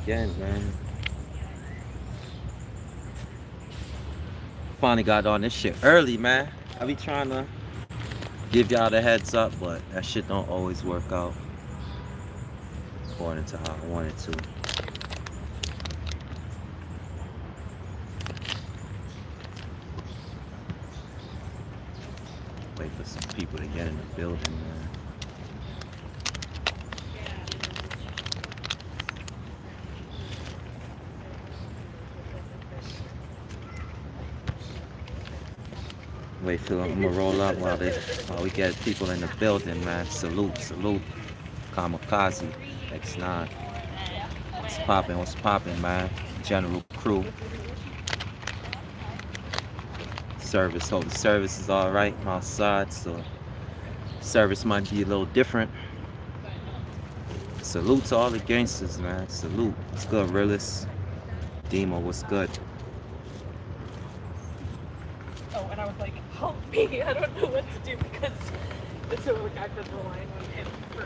again, man. Finally got on this shit early, man. I be trying to give y'all the heads up, but that shit don't always work out according to how I want it to. Wait for some people to get in the building, man. Wait till I'm gonna roll up while we get people in the building, man. Salute, salute. Kamikaze, X9. What's poppin', man? General crew. Service, hope the service is alright outside, so service might be a little different. Salute to all the gangsters, man. Salute. What's good, realist? Demo, what's good? Oh, and I was like, help me. I don't know what to do because this is like I've been relying on him for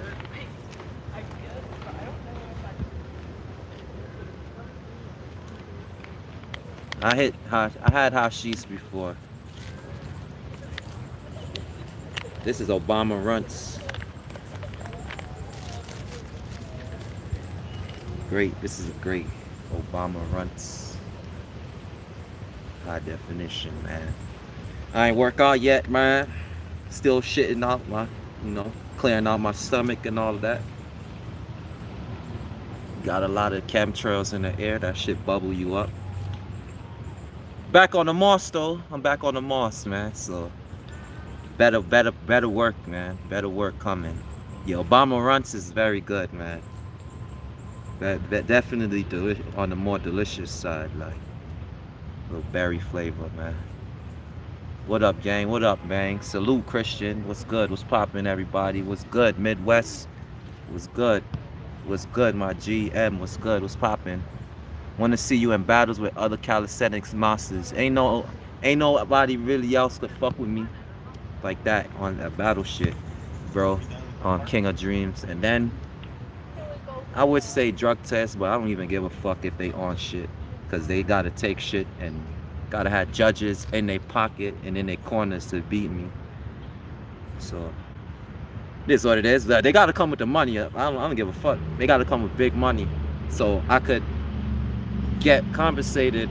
ideas, but I don't know if I had hashish before. This is Obama Runts. Great. This is a great Obama Runts. High definition, man. I ain't work out yet, man. Still shitting out my, clearing out my stomach and all of that. Got a lot of chemtrails in the air. That shit bubble you up. Back on the moss though. I'm back on the moss, man. So better work, man. Better work coming. Yeah, Obama Runts is very good, man. Definitely on the more delicious side, like little berry flavor, man. What up, gang? What up, man? Salute, Christian. What's good? What's poppin', everybody? What's good, Midwest? What's good? What's good, my GM? What's good? What's poppin'? Want to see you in battles with other calisthenics masters. Ain't nobody really else could fuck with me like that on that battle shit, bro. On King of Dreams, and then I would say drug test, but I don't even give a fuck if they on shit, cause they gotta take shit and gotta have judges in their pocket and in their corners to beat me. So this is what it is. They gotta come with the money. I don't give a fuck. They gotta come with big money, so I could get compensated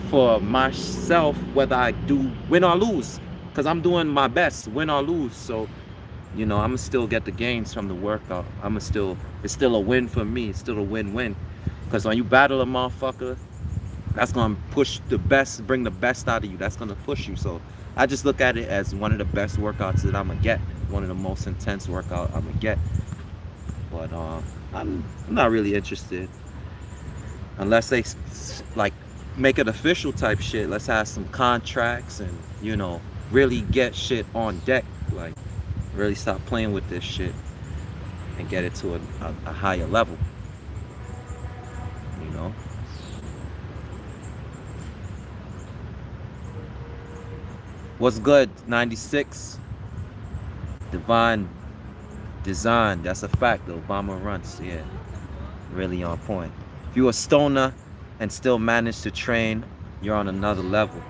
for myself whether I do win or lose, cause I'm doing my best, win or lose. So I'ma still get the gains from the workout. It's still a win for me. It's still a win-win. Cause when you battle a motherfucker, that's gonna bring the best out of you. That's gonna push you. So I just look at it as one of the best workouts that I'm gonna get. One of the most intense workouts I'm gonna get. But I'm not really interested unless they like make it official type shit. Let's have some contracts and really get shit on deck. Like really stop playing with this shit and get it to a higher level. You know. What's good? 96. Divine design. That's a fact. The Obama Runts. Yeah. Really on point. If you're a stoner and still manage to train, you're on another level.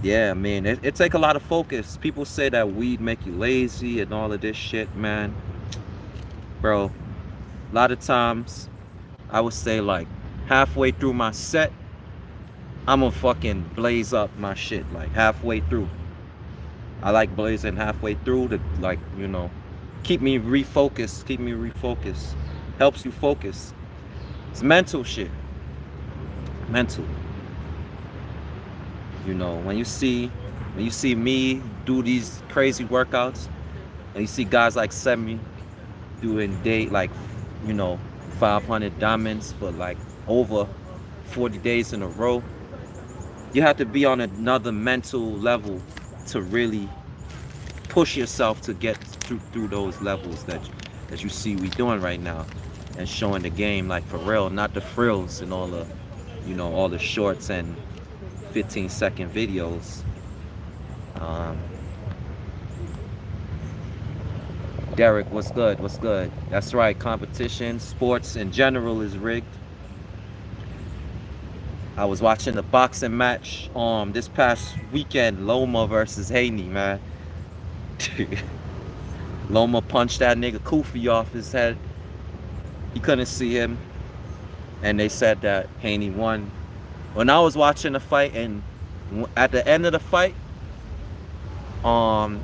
Yeah, I mean, it take a lot of focus. People say that weed make you lazy and all of this shit, man. Bro, a lot of times, I would say like halfway through my set, I'm gonna fucking blaze up my shit, like halfway through. I like blazing halfway through to keep me refocused. Helps you focus. It's mental shit. Mental. When you see me do these crazy workouts, and you see guys like Semi doing 500 diamonds for like over 40 days in a row, you have to be on another mental level to really push yourself to get through those levels that you see we doing right now, and showing the game like for real, not the frills and all the shorts and 15-second videos. Derek, what's good? What's good? That's right. Competition, sports in general is rigged. I was watching the boxing match this past weekend, Loma versus Haney, man. Loma punched that nigga Kofi off his head. He couldn't see him, and they said that Haney won. When I was watching the fight, and at the end of the fight, um,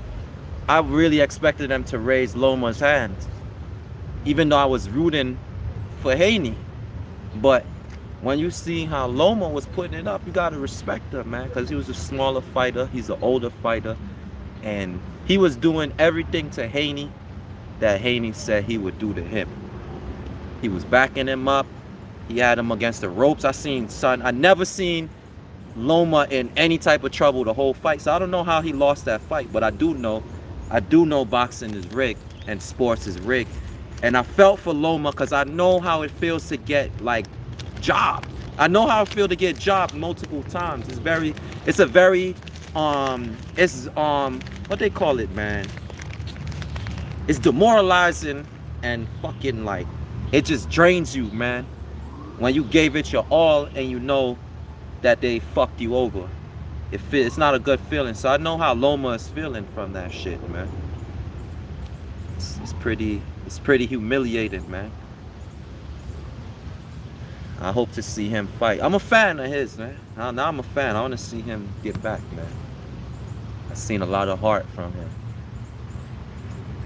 I really expected them to raise Loma's hand, even though I was rooting for Haney. But when you see how Loma was putting it up, you gotta respect him, man, because he was a smaller fighter. He's an older fighter, and he was doing everything to Haney that Haney said he would do to him. He was backing him up. He had him against the ropes. I never seen Loma in any type of trouble the whole fight. So I don't know how he lost that fight, but I do know boxing is rigged and sports is rigged. And I felt for Loma because I know how it feels to get like jobbed. I know how it feels to get jobbed multiple times. It's a very what they call it, man. It's demoralizing and fucking like it just drains you, man. When you gave it your all and you know that they fucked you over. It's not a good feeling. So I know how Loma is feeling from that shit, man. It's pretty humiliating, man. I hope to see him fight. I'm a fan of his, man. Now I'm a fan. I want to see him get back, man. I've seen a lot of heart from him.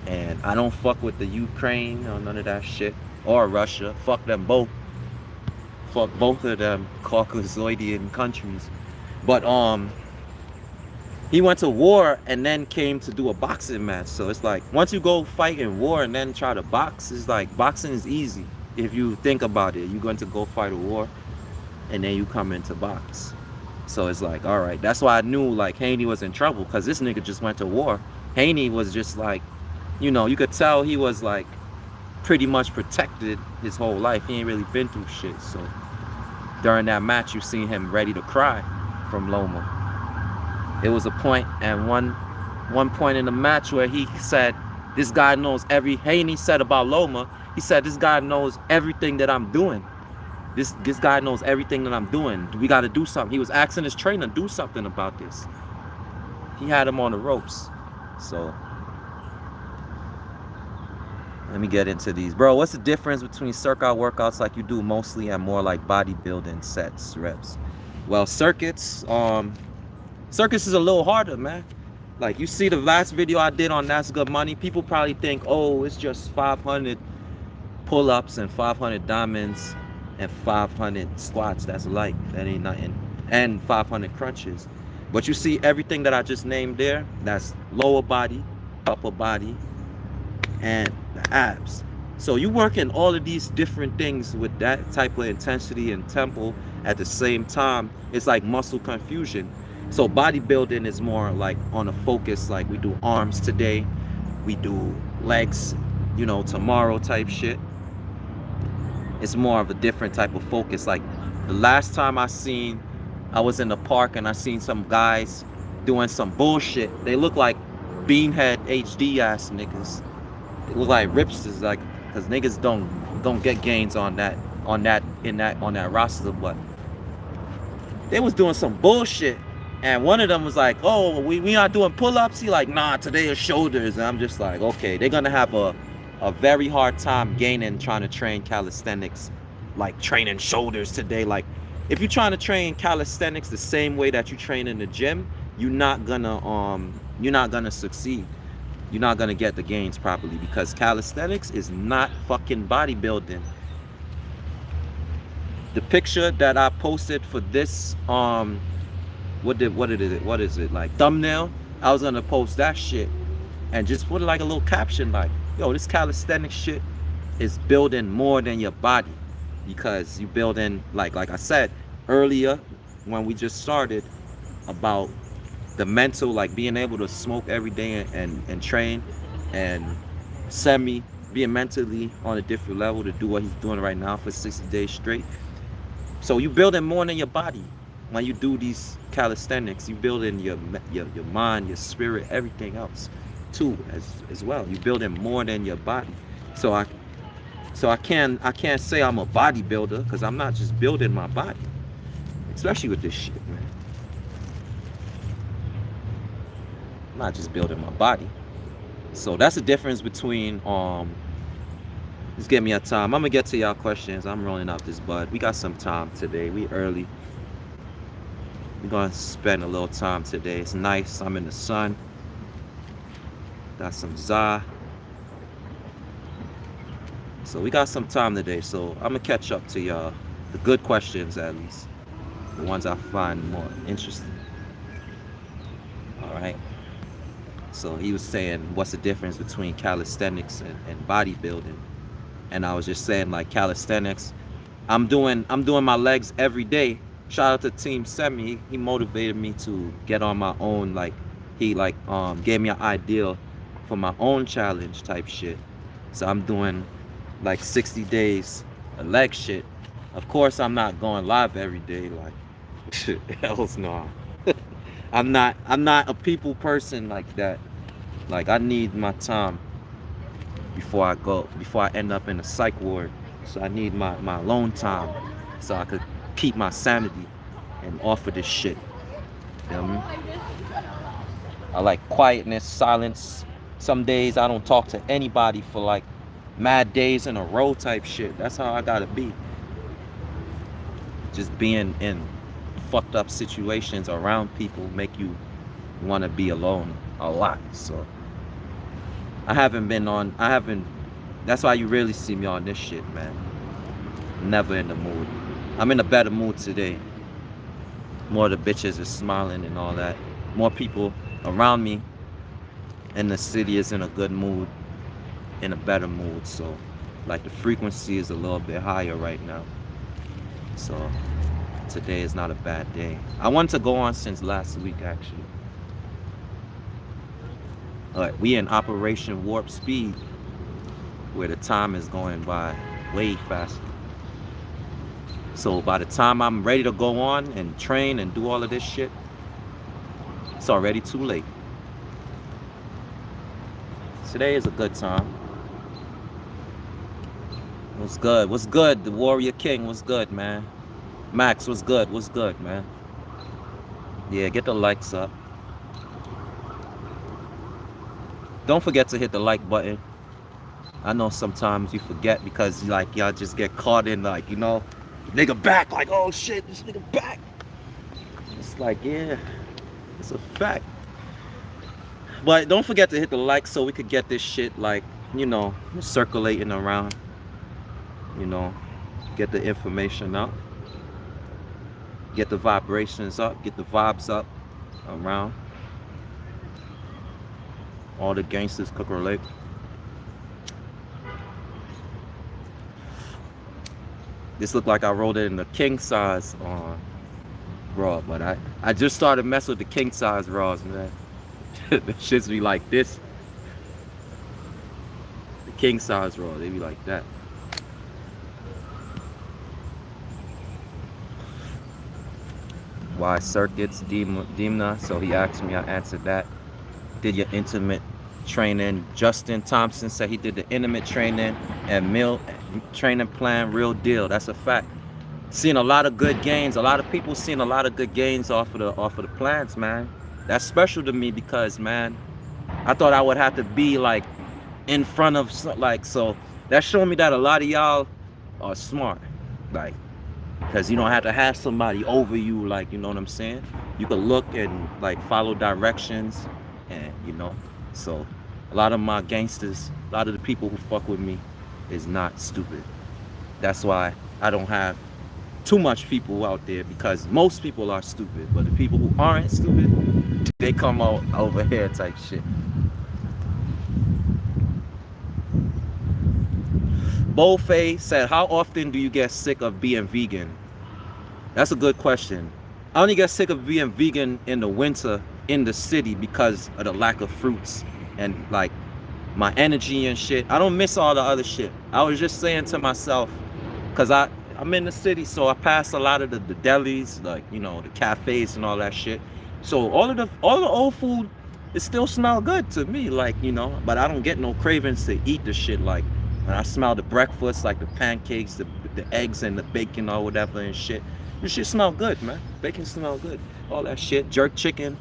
And I don't fuck with the Ukraine or none of that shit. Or Russia. Fuck them both. Fuck both of them Caucasoidian countries. But he went to war and then came to do a boxing match. So it's like once you go fight in war and then try to box, it's like boxing is easy. If you think about it, you're going to go fight a war and then you come into box. So it's like, all right, that's why I knew like Haney was in trouble, because this nigga just went to war. Haney was just like, you could tell he was like pretty much protected his whole life. He ain't really been through shit. So during that match, you seen him ready to cry from Loma. It was a point, and one point in the match where he said, this guy knows Haney said about Loma, he said, this guy knows everything that I'm doing. This guy knows everything that I'm doing. We got to do something. He was asking his trainer, do something about this. He had him on the ropes. So let me get into these. Bro, what's the difference between circuit workouts like you do mostly and more like bodybuilding sets, reps? Well, circuits is a little harder, man. Like, you see the last video I did on That's Good Money, people probably think, oh, it's just 500 pull-ups and 500 diamonds and 500 squats. That's light. That ain't nothing. And 500 crunches. But you see everything that I just named there, that's lower body, upper body, and the abs. So you working all of these different things with that type of intensity and tempo at the same time. It's like muscle confusion. So bodybuilding is more like on a focus, like we do arms today, we do legs, tomorrow type shit. It's more of a different type of focus. Like the last time I was in the park and I seen some guys doing some bullshit. They look like beanhead HD ass niggas. It look like ripsters, like, cause niggas don't get gains on that roster, but they was doing some bullshit. And one of them was like, oh, we not doing pull-ups. He like, nah, today is shoulders. And I'm just like, okay, they're gonna have a very hard time trying to train calisthenics, like training shoulders today. Like, if you're trying to train calisthenics the same way that you train in the gym, you're not gonna succeed. You're not gonna get the gains properly, because calisthenics is not fucking bodybuilding. The picture that I posted for this what is it, like thumbnail, I was gonna post that shit and just put like a little caption like, yo, this calisthenics shit is building more than your body, because you building, like I said earlier when we just started, about the mental, like being able to smoke every day and train, and being mentally on a different level to do what he's doing right now for 60 days straight. So you building more than your body. When you do these calisthenics, you building your mind, your spirit, everything else too as well. You building more than your body. So I can't say I'm a bodybuilder, because I'm not just building my body. especially with this shit, man. I'm not just building my body. So that's the difference between just give me a time. I'm gonna get to y'all questions. I'm rolling out this bud. We got some time today. We early. We're gonna spend a little time today. It's nice. I'm in the sun. Got some za. So we got some time today. So I'm gonna catch up to y'all. The good questions at least. The ones I find more interesting. Alright. So he was saying what's the difference between calisthenics and bodybuilding. And I was just saying like calisthenics. I'm doing my legs every day. Shout out to Team Semi. He motivated me to get on my own. Like he gave me an idea for my own challenge type shit. So I'm doing like 60 days of leg shit. Of course I'm not going live every day. Like hell's no. I'm not a people person like that. Like I need my time before I end up in a psych ward. So I need my alone time so I could keep my sanity and offer this shit. Feel me? I like quietness, silence. Some days I don't talk to anybody for like mad days in a row type shit. That's how I gotta be. Just being in fucked up situations around people make you want to be alone a lot. So I haven't, that's why you really see me on this shit, man. Never in the mood. I'm in a better mood today. More of the bitches are smiling and all that. More people around me in the city is in a good mood, in a better mood. So like the frequency is a little bit higher right now. So today is not a bad day. I wanted to go on since last week actually. Alright, we in Operation Warp Speed, where the time is going by way faster. So by the time I'm ready to go on and train and do all of this shit, it's already too late. Today is a good time. What's good? What's good? The Warrior King, what's good, man? Max, what's good? What's good, man? Yeah, get the likes up. Don't forget to hit the like button. I know sometimes you forget because like y'all just get caught in like, nigga back, like, oh shit, this nigga back. It's like, yeah, it's a fact. But don't forget to hit the like so we could get this shit like, circulating around. Get the information out. Get the vibrations up, get the vibes up around. All the gangsters cook relate. This looked like I rolled it in the king size raw, but I just started messing with the king size raws, man. The shits be like this. The king size raw, they be like that. Why circuits, Dimna? So he asked me, I answered that. Did your intimate training? Justin Thompson said he did the intimate training and meal training plan, real deal. That's a fact. Seen a lot of good gains. A lot of people seen a lot of good gains off of the plans, man. That's special to me because, man, I thought I would have to be like in front of so that showed me that a lot of y'all are smart, like, because you don't have to have somebody over you, like, you know what I'm saying? You could look and like follow directions, and so a lot of my gangsters, a lot of the people who fuck with me is not stupid. That's why I don't have too much people out there, because most people are stupid, but the people who aren't stupid, they come out over here type shit. Bofei said, how often do you get sick of being vegan? That's a good question. I only get sick of being vegan in the winter in the city because of the lack of fruits and like my energy and shit. I don't miss all the other shit. I was just saying to myself, because I'm in the city, so I pass a lot of the delis, like, the cafes and all that shit. So all the old food, it still smell good to me, like, but I don't get no cravings to eat the shit. Like when I smell the breakfast, like the pancakes, the eggs and the bacon or whatever and shit, This shit smell good, man. Bacon smell good. All that shit. Jerk chicken.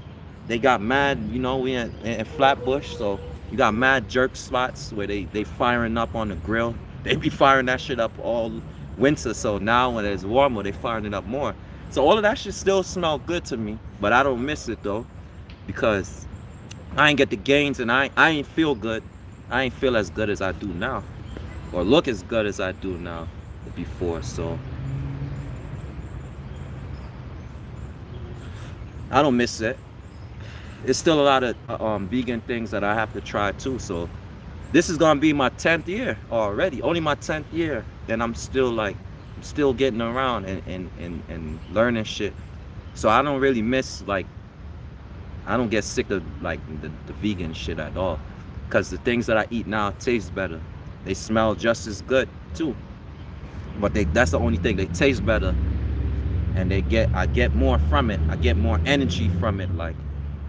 They got mad, we in Flatbush, so you got mad jerk spots where they firing up on the grill. They be firing that shit up all winter. So now when it's warmer, they firing it up more. So all of that shit still smell good to me, but I don't miss it though, because I ain't get the gains and I ain't feel good. I ain't feel as good as I do now, or look as good as I do now before. So I don't miss it. It's still a lot of vegan things that I have to try too. So this is gonna be my 10th year already. Only my 10th year, and I'm still getting around and learning shit. So I don't really miss, like, I don't get sick of like the vegan shit at all, because the things that I eat now taste better. They smell just as good too, but that's the only thing. They taste better, and I get more from it. I get more energy from it, like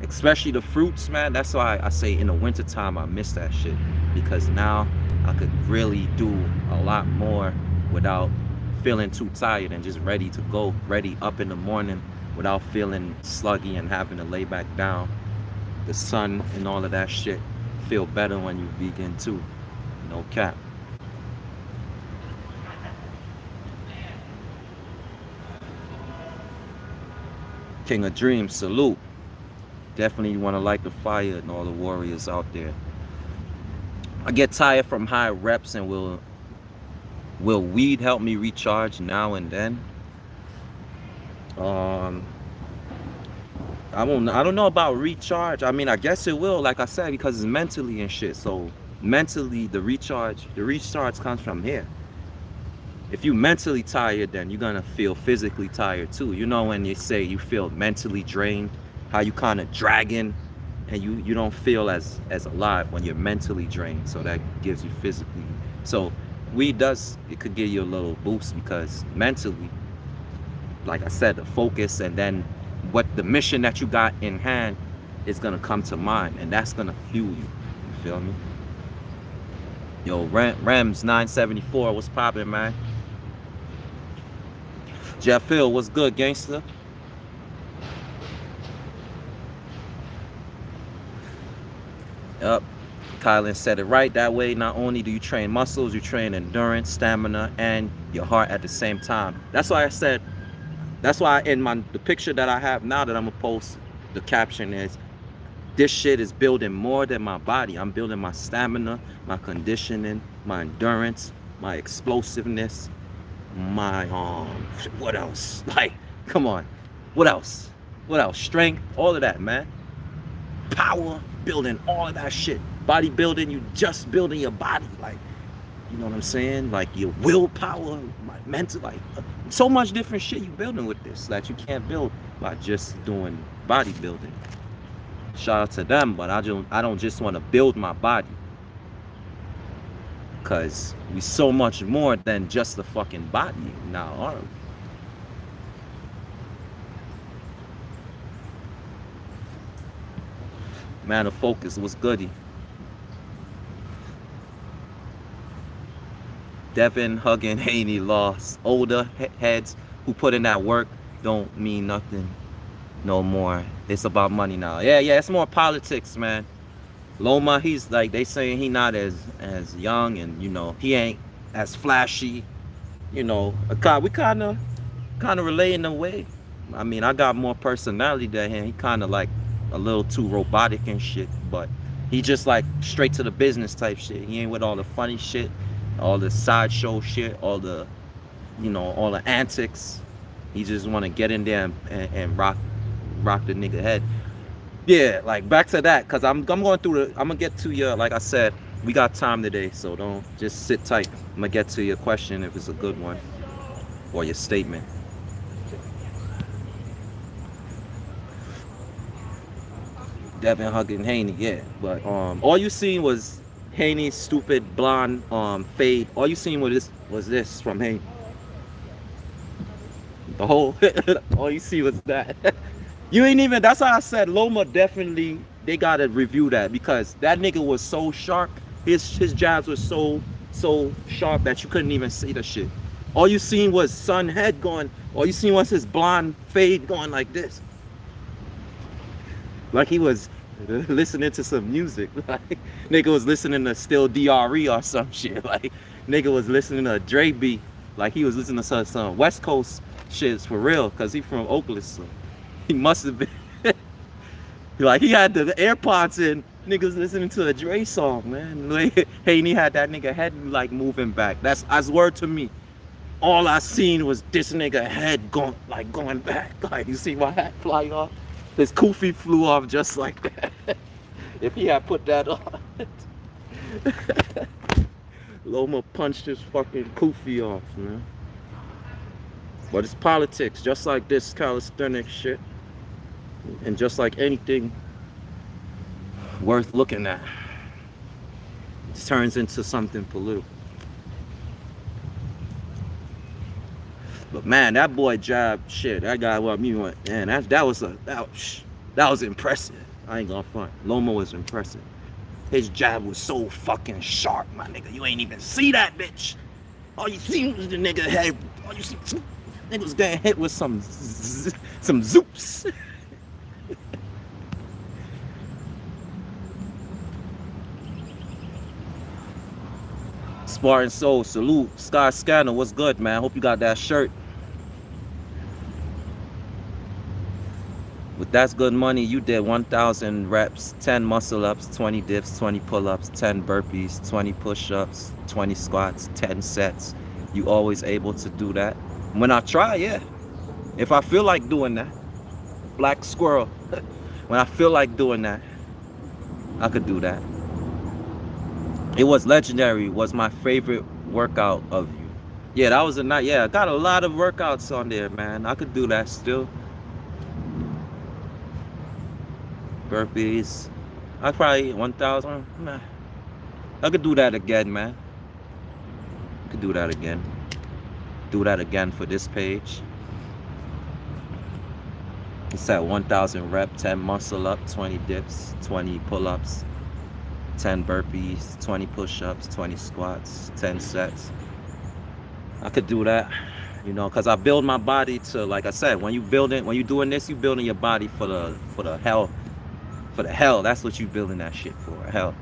especially the fruits, man. That's why I say in the wintertime I miss that shit, because now I could really do a lot more without feeling too tired and just ready to go, ready up in the morning without feeling sluggy and having to lay back down. The sun and all of that shit feel better when you vegan too. No cap. King of Dreams, salute. Definitely want to light the fire and all the warriors out there. I get tired from high reps, and will weed help me recharge now and then? I don't know about recharge. I mean, I guess it will, like I said, because it's mentally and shit. So mentally, the recharge comes from here. If you mentally tired, then you're gonna feel physically tired too. You know, when you say you feel mentally drained, how you kind of dragging, and you don't feel as alive when you're mentally drained. So that gives you physically. So it could give you a little boost, because mentally, like I said, the focus, and then what the mission that you got in hand is gonna come to mind, and that's gonna fuel you. You feel me? Yo, Rems 974, what's poppin', man? Jeff Hill, what's good, gangster? Yep. Kylan said it right. That way, not only do you train muscles, you train endurance, stamina, and your heart at the same time. That's why I said, that's why in the picture that I have now that I'm gonna post, the caption is, this shit is building more than my body. I'm building my stamina, my conditioning, my endurance, my explosiveness, my what else? Like, come on. What else? Strength, all of that, man. Power, building all of that shit. Bodybuilding, you just building your body, like, you know what I'm saying? Like your willpower, my mental, like so much different shit you building with this that you can't build by just doing bodybuilding. Shout out to them, but I don't just want to build my body, because we so much more than just the fucking body now, aren't we? Man of Focus, what's goody? Devin Huggin Haney lost. Older heads who put in that work don't mean nothing no more. It's about money now. Yeah, it's more politics, man. Loma, he's like, they saying he not as young, and he ain't as flashy. We kind of relate in a way. I mean, I got more personality than him. He kind of like a little too robotic and shit, but he just like straight to the business type shit. He ain't with all the funny shit, all the sideshow shit, all the all the antics. He just want to get in there and rock the nigga head. Yeah, like back to that, because I'm going through I'm gonna get to your, like I said, we got time today, so don't just sit tight. I'm gonna get to your question if it's a good one, or your statement. Devin Huggin Haney, yeah, but all you seen was Haney's stupid blonde fade. All you seen was this from Haney. The whole all you see was that. You ain't even, that's how I said Loma definitely, they gotta review that, because that nigga was so sharp. His jabs were so sharp that you couldn't even see the shit. All you seen was son head going. All you seen was his blonde fade going like this, like he was listening to some music. Like nigga was listening to Still Dre or some shit. Like nigga was listening to Dre beat. Like he was listening to some West Coast shits for real, cause he from Oakland. So he must have been like he had the AirPods in. Niggas listening to a Dre song, man. Like, hey, and he had that nigga head like moving back. That's as word to me. All I seen was this nigga head going back. Like you see my hat fly off? His kufi flew off just like that. If he had put that on, Loma punched his fucking kufi off, man. But it's politics, just like this calisthenics shit, and just like anything worth looking at, it turns into something political. But man, that boy jab shit. That guy, what me went, man. That was impressive. I ain't gonna front. Lomo was impressive. His jab was so fucking sharp, my nigga. You ain't even see that bitch. All you see was the nigga head. All you see, nigga was getting hit with some zoops. Spartan Soul, salute. Sky Scanner, what's good, man? Hope you got that shirt. With That's Good Money, you did 1,000 reps, 10 muscle ups, 20 dips, 20 pull ups, 10 burpees, 20 push ups, 20 squats, 10 sets. You always able to do that? When I try, yeah. If I feel like doing that, Black Squirrel, when I feel like doing that, I could do that. It was legendary, was my favorite workout of you. Yeah, that was a night. Yeah, I got a lot of workouts on there, man. I could do that still. Burpees. I probably 1,000. Nah. I could do that again, man. I could do that again. Do that again for this page. It's at 1,000 rep, 10 muscle up, 20 dips, 20 pull-ups, 10 burpees, 20 push-ups, 20 squats, 10 sets. I could do that, you know, because I build my body to, like I said, when you doing this, you building your body for the hell. For the hell, that's what you building that shit for, hell.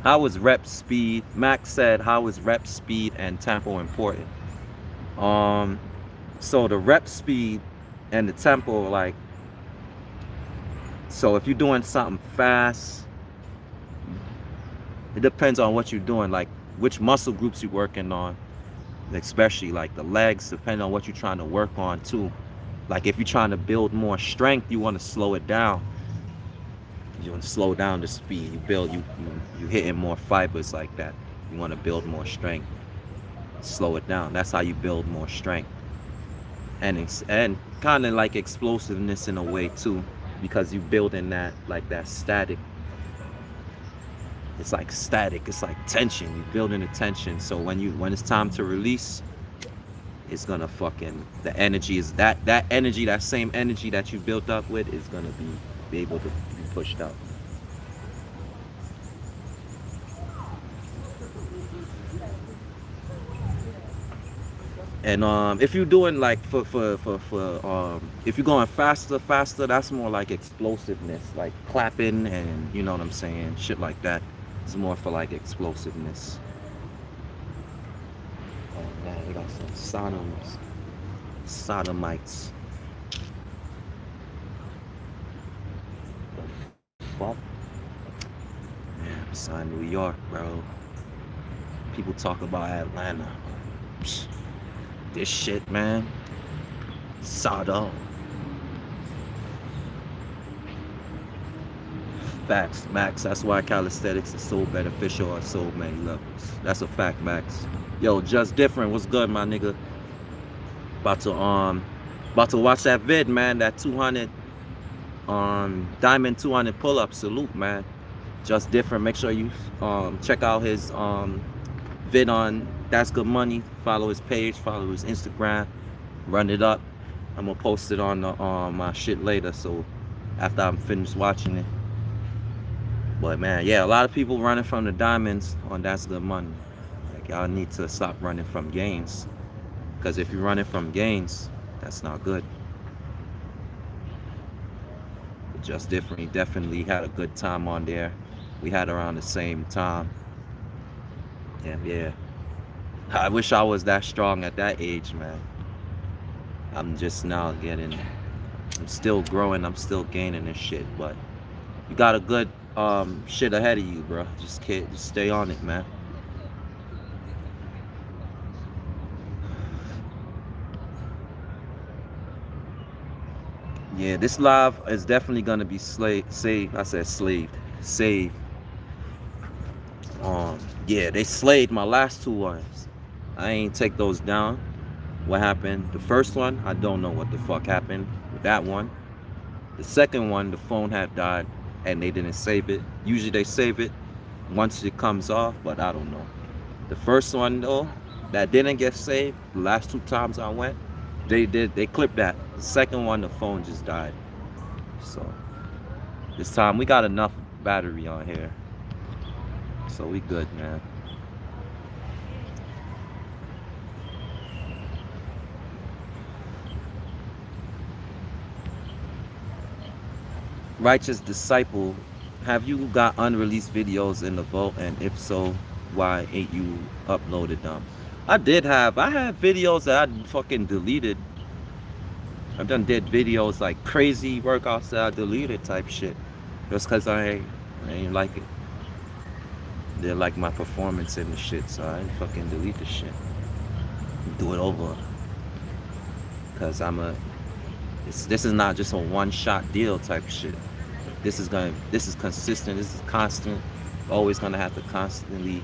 How is rep speed? Max said, how is rep speed and tempo important? So the rep speed and the tempo, like, so if you're doing something fast, it depends on what you're doing, like which muscle groups you're working on, especially like the legs, depending on what you're trying to work on too. Like if you're trying to build more strength, you want to slow it down. You want to slow down the speed. You hitting more fibers like that. You want to build more strength. Slow it down. That's how you build more strength. And kind of like explosiveness in a way too, because you building that like that static. It's like static. It's like tension. You're building the tension. So when it's time to release, it's gonna fucking, the energy is that energy, that same energy that you built up with is gonna be able to be pushed out. And if you're doing like for if you're going faster, that's more like explosiveness, like clapping and you know what I'm saying, shit like that. It's more for like explosiveness. Oh man, we got some sodomites. Fuck. Man, I'm signed New York, bro. People talk about Atlanta. Psh, this shit, man. Sodom. Facts, Max. That's why calisthenics is so beneficial on so many levels. That's a fact, Max. Yo, just different. What's good, my nigga? About to watch that vid, man. That 200 diamond 200 pull-up. Salute, man. Just different. Make sure you check out his vid on That's Good Money. Follow his page. Follow his Instagram. Run it up. I'm gonna post it on my shit later. So after I'm finished watching it. But man, yeah, a lot of people running from the diamonds on That's Good Money. Like y'all need to stop running from gains. Because if you're running from gains, that's not good. But just different. He definitely had a good time on there. We had around the same time. And yeah, I wish I was that strong at that age, man. I'm just now getting, I'm still growing, I'm still gaining this shit, but you got a good shit ahead of you, bro. Just stay on it, man. Yeah, this live is definitely gonna be saved. I said slaved, saved. Yeah, they slayed my last two ones. I ain't take those down. What happened? The first one, I don't know what the fuck happened with that one. The second one, the phone had died and they didn't save it. Usually they save it once it comes off, but I don't know. The first one though, that didn't get saved, the last two times I went, they clipped that. The second one, the phone just died. So this time we got enough battery on here. So we good, man. Righteous Disciple, have you got unreleased videos in the vault? And if so, why ain't you uploaded them? I had videos that I fucking deleted. I've done did videos like crazy workouts that I deleted type shit. Just cause I ain't like it. They like my performance and the shit, so I ain't fucking delete the shit. Do it over. Cause this is not just a one shot deal type shit. This is consistent, this is constant. Always gonna have to constantly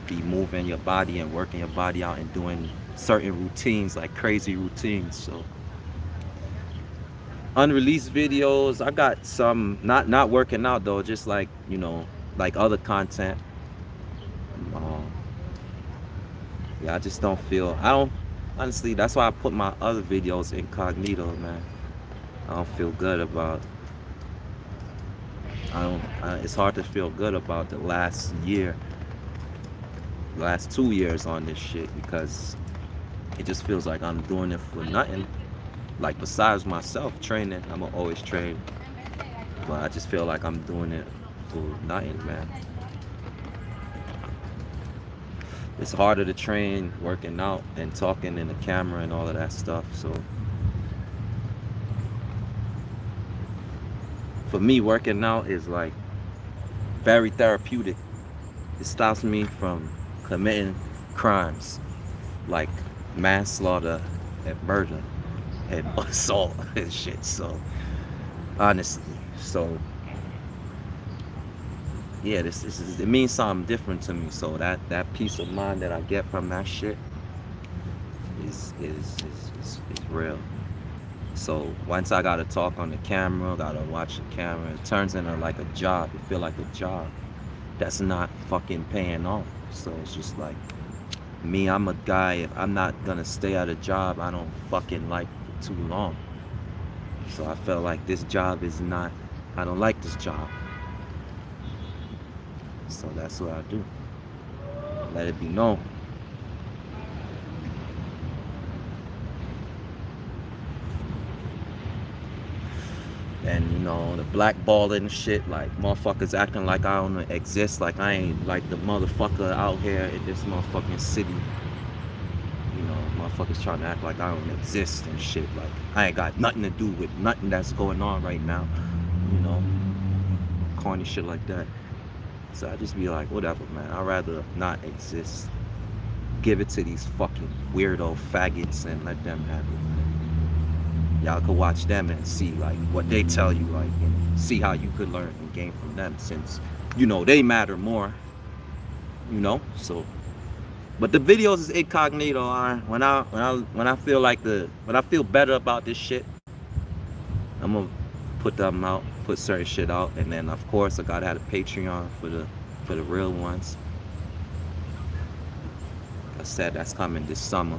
be moving your body and working your body out and doing certain routines, like crazy routines. So unreleased videos, I got some not working out though, just like, like other content. Um, yeah, I just don't feel, I don't, honestly, that's why I put my other videos incognito, man. I don't feel good about, it's hard to feel good about the last 2 years on this shit because it just feels like I'm doing it for nothing. Like besides myself training, I'm gonna always train, but I just feel like I'm doing it for nothing, man. It's harder to train working out and talking in the camera and all of that stuff. So for me, working out is like very therapeutic. It stops me from committing crimes like manslaughter and murder and assault and shit. So honestly, so yeah, it means something different to me. So that peace of mind that I get from that shit is real. So once I gotta talk on the camera, gotta watch the camera, it turns into like a job. It feel like a job that's not fucking paying off. So it's just like me, I'm a guy, if I'm not gonna stay at a job I don't fucking like for too long. So I felt like this job is not, I don't like this job. So that's what I do. Let it be known. And the blackballing and shit, like motherfuckers acting like I don't exist, like I ain't like the motherfucker out here in this motherfucking city. Motherfuckers trying to act like I don't exist and shit. Like I ain't got nothing to do with nothing that's going on right now. You know, corny shit like that. So I just be like, whatever, man. I'd rather not exist. Give it to these fucking weirdo faggots and let them have it. Y'all could watch them and see like what they tell you, like, and see how you could learn and gain from them, since they matter more. So. But the videos is incognito. When I feel better about this shit, I'm gonna put them out, put certain shit out, and then of course I gotta have a Patreon for the real ones. I said that's coming this summer.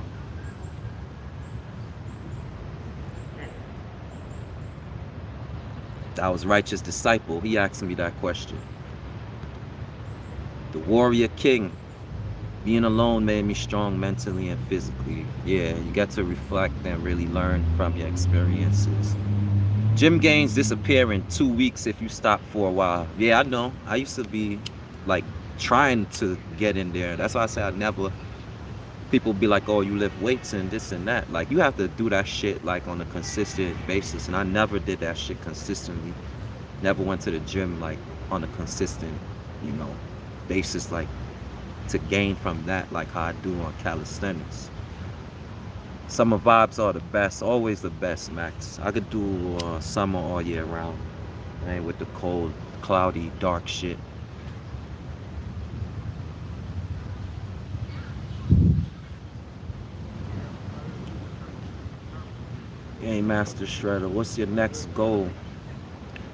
That was Righteous Disciple. He asked me that question. The Warrior King. Being alone made me strong mentally and physically. Yeah, you get to reflect and really learn from your experiences. Gym gains disappear in 2 weeks if you stop for a while. Yeah, I know. I used to be like trying to get in there. That's why I say I never. People be like, "Oh, you lift weights and this and that." Like you have to do that shit like on a consistent basis, and I never did that shit consistently. Never went to the gym like on a consistent, you know, basis like to gain from that like how I do on calisthenics. Summer vibes are the best, always the best, Max. I could do summer all year round, man, with the cold, cloudy, dark shit. Game Master Shredder, what's your next goal?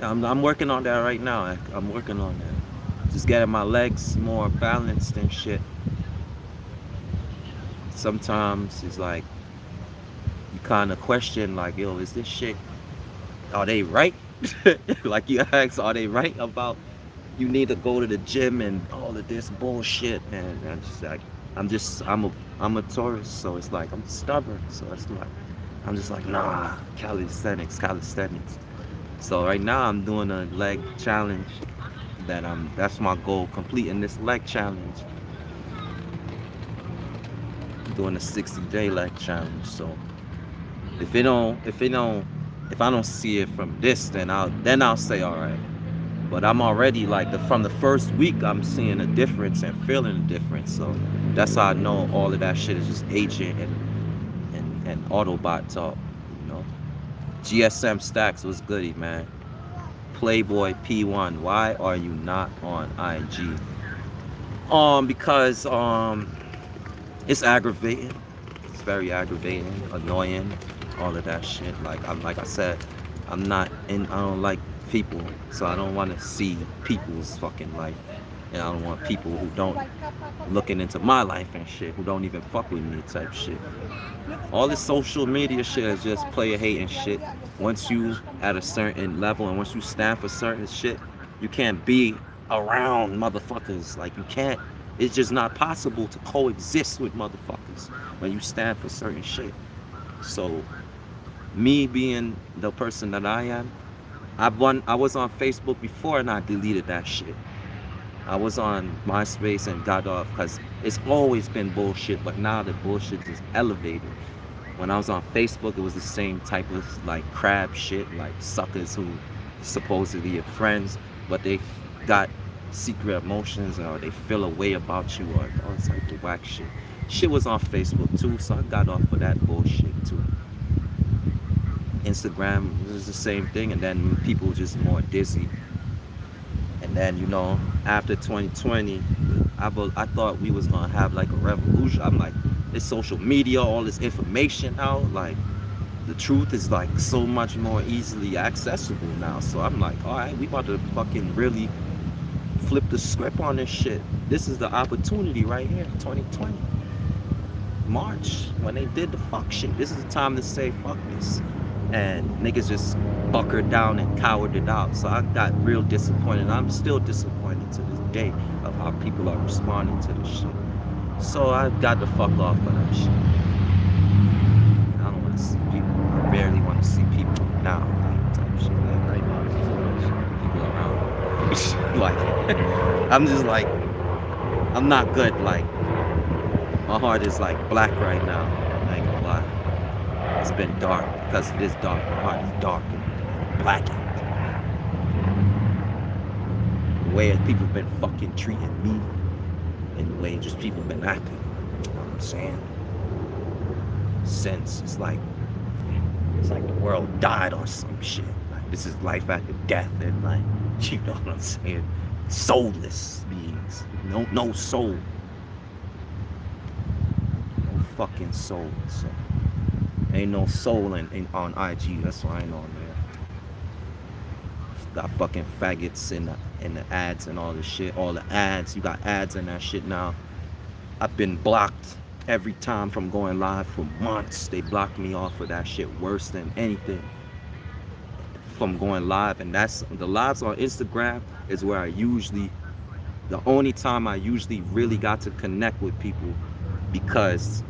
I'm working on that right now. I'm working on that. Just getting my legs more balanced and shit. Sometimes it's like you kind of question, like, yo, is this shit? Are they right? Like you ask, are they right about you need to go to the gym and all of this bullshit? And I'm just like, I'm a tourist, so it's like I'm stubborn. So it's like I'm just like, nah, calisthenics. So right now I'm doing a leg challenge that's my goal, completing this leg challenge. I'm doing a 60-day leg challenge. So if it don't if it don't if I don't see it from this, then I'll say all right. But I'm already like from the first week I'm seeing a difference and feeling a difference. So that's how I know all of that shit is just agent and Autobot talk, you know. GSM Stacks was goody, man. Playboy P1, why are you not on IG? Because it's aggravating. It's very aggravating, annoying, all of that shit. Like I said, I don't like people, so I don't want to see people's fucking life, and I don't want people who don't looking into my life and shit, who don't even fuck with me type shit. All this social media shit is just player hating shit. Once you at a certain level and once you stand for certain shit, you can't be around motherfuckers. Like you can't. It's just not possible to coexist with motherfuckers when you stand for certain shit. So me being the person that I am, I was on Facebook before and I deleted that shit. I was on MySpace and got off because it's always been bullshit, but now the bullshit is elevated. When I was on Facebook, it was the same type of like crab shit, like suckers who supposedly are friends, but they got secret emotions or they feel a way about you or all type of whack shit. Shit was on Facebook too, so I got off of that bullshit too. Instagram was the same thing, and then people just more dizzy. And then after 2020, I thought we was gonna have like a revolution. I'm like, this social media, all this information out, like the truth is like so much more easily accessible now. So I'm like, all right, we about to fucking really flip the script on this shit. This is the opportunity right here, 2020. March, when they did the fuck shit. This is the time to say fuck this. And niggas just buckered down and cowered it out. So I got real disappointed. I'm still disappointed to this day of how people are responding to this shit. So I got the fuck off of that shit. I don't want to see people. I barely want to see people now. Like type shit. Like right now, it's just people around. Like I'm just like I'm not good. Like my heart is like black right now. I ain't gonna lie. It's been dark because it is dark. My heart is dark and blackened. The way that people have been fucking treating me and the way just people have been acting. You know what I'm saying? Since it's like the world died or some shit. Like this is life after death and like you know what I'm saying? Soulless beings. No soul. No fucking soul. So ain't no soul on IG. That's why I ain't on there. Got fucking faggots in the ads and all this shit. All the ads. You got ads in that shit now. I've been blocked every time from going live for months. They blocked me off of that shit worse than anything from going live. And that's the lives on Instagram is where I usually the only time I usually really got to connect with people because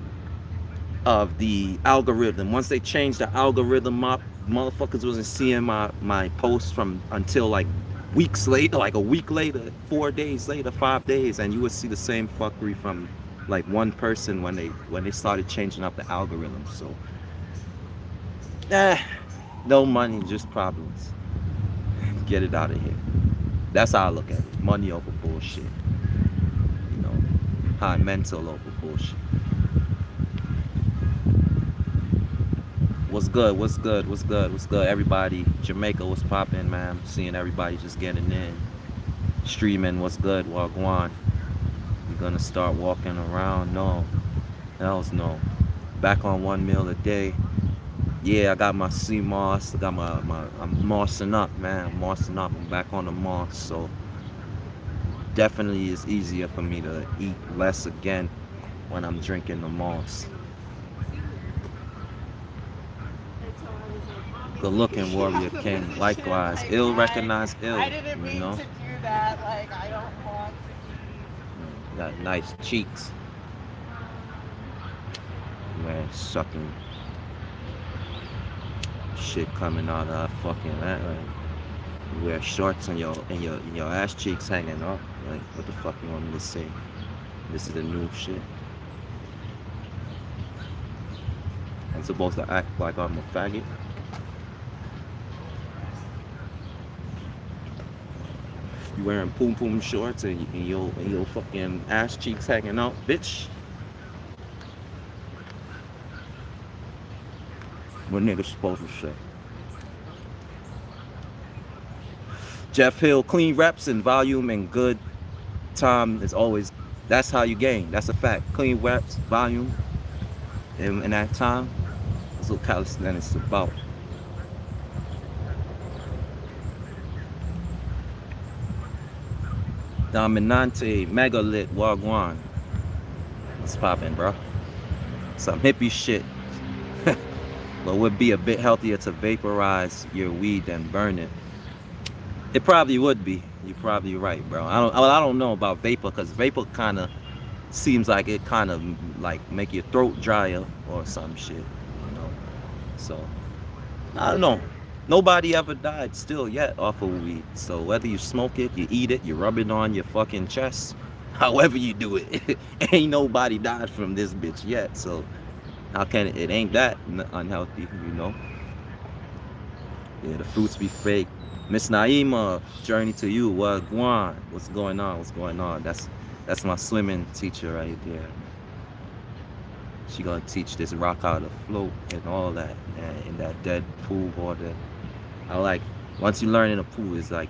of the algorithm. Once they changed the algorithm up, motherfuckers wasn't seeing my posts from until like weeks later, like a week later, 4 days later, 5 days, and you would see the same fuckery from like one person when they started changing up the algorithm. So, eh, no money, just problems. Get it out of here. That's how I look at it. Money over bullshit. You know, high mental over bullshit. What's good? What's good? What's good? What's good? Everybody, Jamaica, what's poppin', man? Seeing everybody just getting in, streaming. What's good? Wagwan. You gonna start walking around? No, hells no. Back on 1 meal a day. Yeah, I got my sea moss. I got my I'm mossing up, man. I'm mossing up. I'm back on the moss. So definitely it's easier for me to eat less again when I'm drinking the moss. And so I was like, Mom Good needs to looking be warrior out the king. position. Likewise. Like, Ill recognized I ill, didn't you mean know? to do that. Like, I don't want to Got nice cheeks. Man, sucking shit coming out of that fucking that. Like, you wear shorts and your ass cheeks hanging up. Like, what the fuck you want me to say? This is the new shit. I'm supposed to act like I'm a faggot. You wearing poom poom shorts and your fucking ass cheeks hanging out, bitch. What niggas supposed to say? Jeff Hill, clean reps and volume and good time is always. That's how you gain. That's a fact. Clean reps, volume, in that time. That's what calisthenics is about. Dominante, megalit, wagwan. What's poppin', bro? Some hippie shit. But would be a bit healthier to vaporize your weed than burn it. It probably would be. You're probably right, bro. I don't know about vapor because vapor kind of seems like it kind of like make your throat drier or some shit, you know. So I don't know. Nobody ever died still yet off of weed. So whether you smoke it, you eat it, you rub it on your fucking chest, however you do it, ain't nobody died from this bitch yet. So how can it ain't that unhealthy, you know? Yeah, the fruits be fake. Miss Naima, journey to you. What Guan? What's going on? What's going on? That's my swimming teacher right there. She gonna teach this rock how to float and all that, and in that dead pool water. I like once you learn in a pool, it's like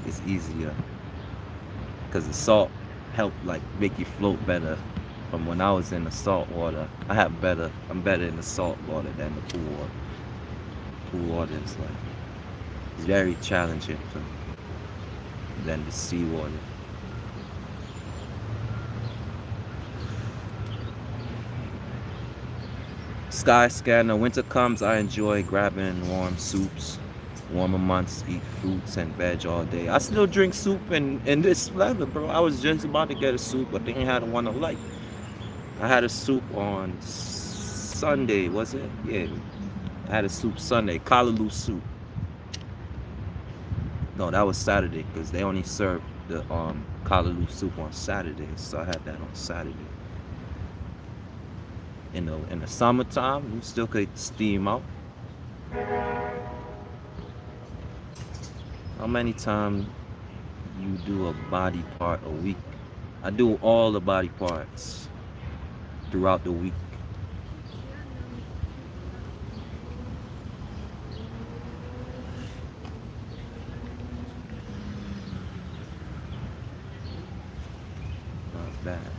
it's easier because the salt help like make you float better. From when I was in the salt water, I'm better in the salt water than the pool water. Pool water is like it's very challenging for me than the sea water. Sky scanner, winter comes, I enjoy grabbing warm soups. Warmer months, eat fruits and veg all day. I still drink soup in this weather, bro. I was just about to get a soup, but they ain't had one I like. I had a soup on Sunday, was it? Yeah, I had a soup Sunday, callaloo soup. No, that was Saturday because they only served the callaloo soup on Saturday, so I had that on Saturday. In the summertime, you still could steam out. How many times you do a body part a week? I do all the body parts throughout the week. Not bad.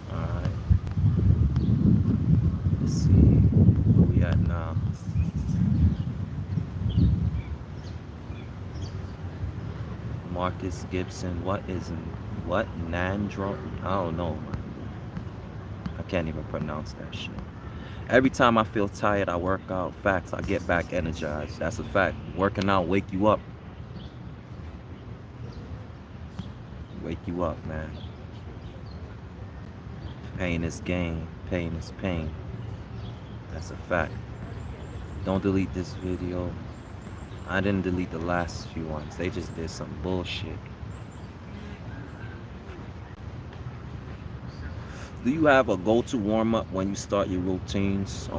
Alright, let's see where we at now. Marcus Gibson, what Nandro? I don't know, man. I can't even pronounce that shit. Every time I feel tired, I work out. Facts, I get back energized. That's a fact. Working out wake you up. Wake you up, man. Pain is gain. Pain is pain. That's a fact. Don't delete this video. I didn't delete the last few ones. They just did some bullshit. Do you have a go-to warm-up when you start your routines?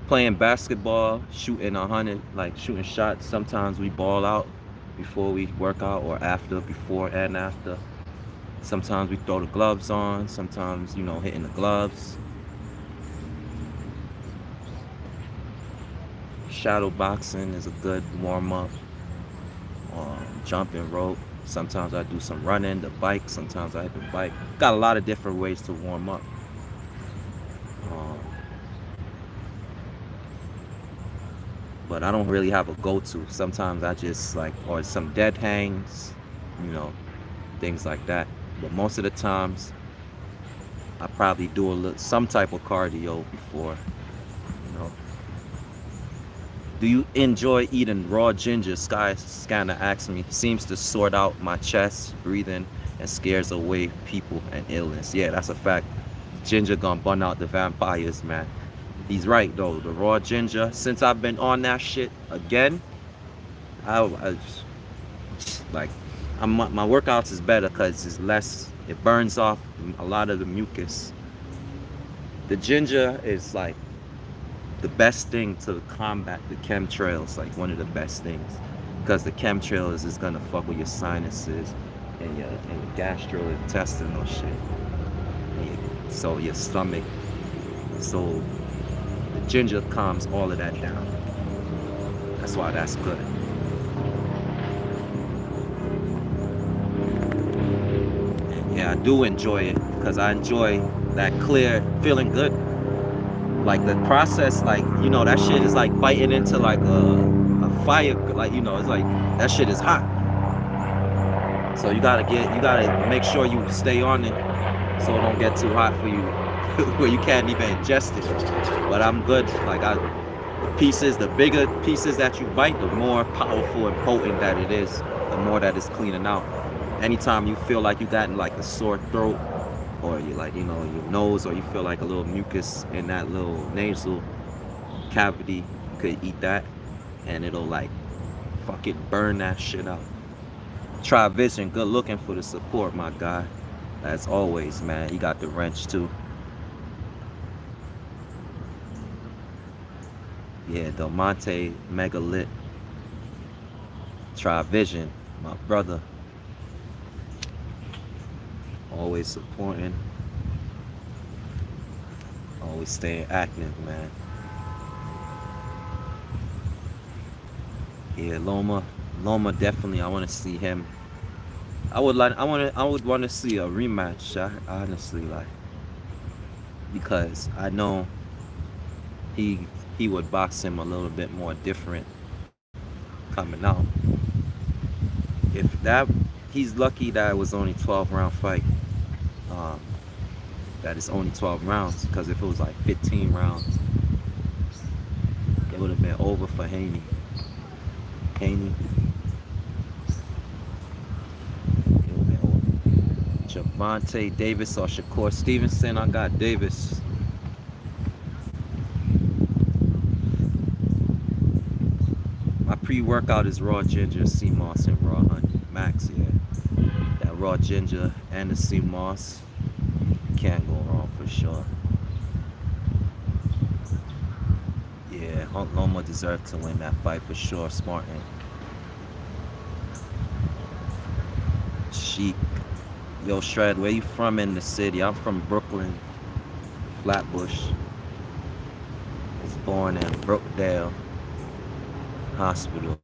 Playing basketball, shooting 100, like shooting shots. Sometimes we ball out before we work out or after, before and after. Sometimes we throw the gloves on. Sometimes, hitting the gloves. Shadow boxing is a good warm-up. Jumping rope. Sometimes I do some running, the bike. Sometimes I hit the bike. Got a lot of different ways to warm up. Um, but I don't really have a go-to. Sometimes I just or some dead hangs, you know, things like that. But most of the times, I probably do some type of cardio before, you know. Do you enjoy eating raw ginger? Sky Scanner asked me. Seems to sort out my chest, breathing, and scares away people and illness. Yeah, that's a fact. Ginger gonna burn out the vampires, man. He's right though. The raw ginger. Since I've been on that shit again, I like my workouts is better because it's less. It burns off a lot of the mucus. The ginger is like the best thing to combat the chemtrails, like one of the best things, because the chemtrails is gonna fuck with your sinuses and your gastrointestinal shit, so your stomach. So the ginger calms all of that down. That's why that's good. And yeah, I do enjoy it because I enjoy that clear, feeling good. Like the process, that shit is like biting into like a fire, it's like that shit is hot. So you gotta make sure you stay on it so it don't get too hot for you where you can't even ingest it. But I'm good. The bigger pieces that you bite, the more powerful and potent that it is, the more that it's cleaning out. Anytime you feel like you got like a sore throat, or you your nose, or you feel like a little mucus in that little nasal cavity, you could eat that and it'll like fucking burn that shit out. Try Vision, good looking for the support, my guy. As always, man. You got the wrench too. Yeah, Del Monte, mega lit. Try Vision, my brother. Always supporting. Always staying active, man. Yeah, Loma definitely. I want to see him. I would want to see a rematch. Honestly, because I know he would box him a little bit more different coming out. If that He's lucky that it was only 12-round fight. Um, that it's only 12 rounds, because if it was like 15 rounds, it would have been over for Haney. Haney. It would have been over. Javante Davis or Shakur Stevenson. I got Davis. My pre-workout is raw ginger, sea moss, and raw honey. Max, yeah. That raw ginger and the sea moss. Can't go wrong for sure. Yeah, Hunt Loma deserved to win that fight for sure. Smartin. Chic. Yo, Shred, where you from in the city? I'm from Brooklyn, Flatbush. Was born in Brookdale Hospital.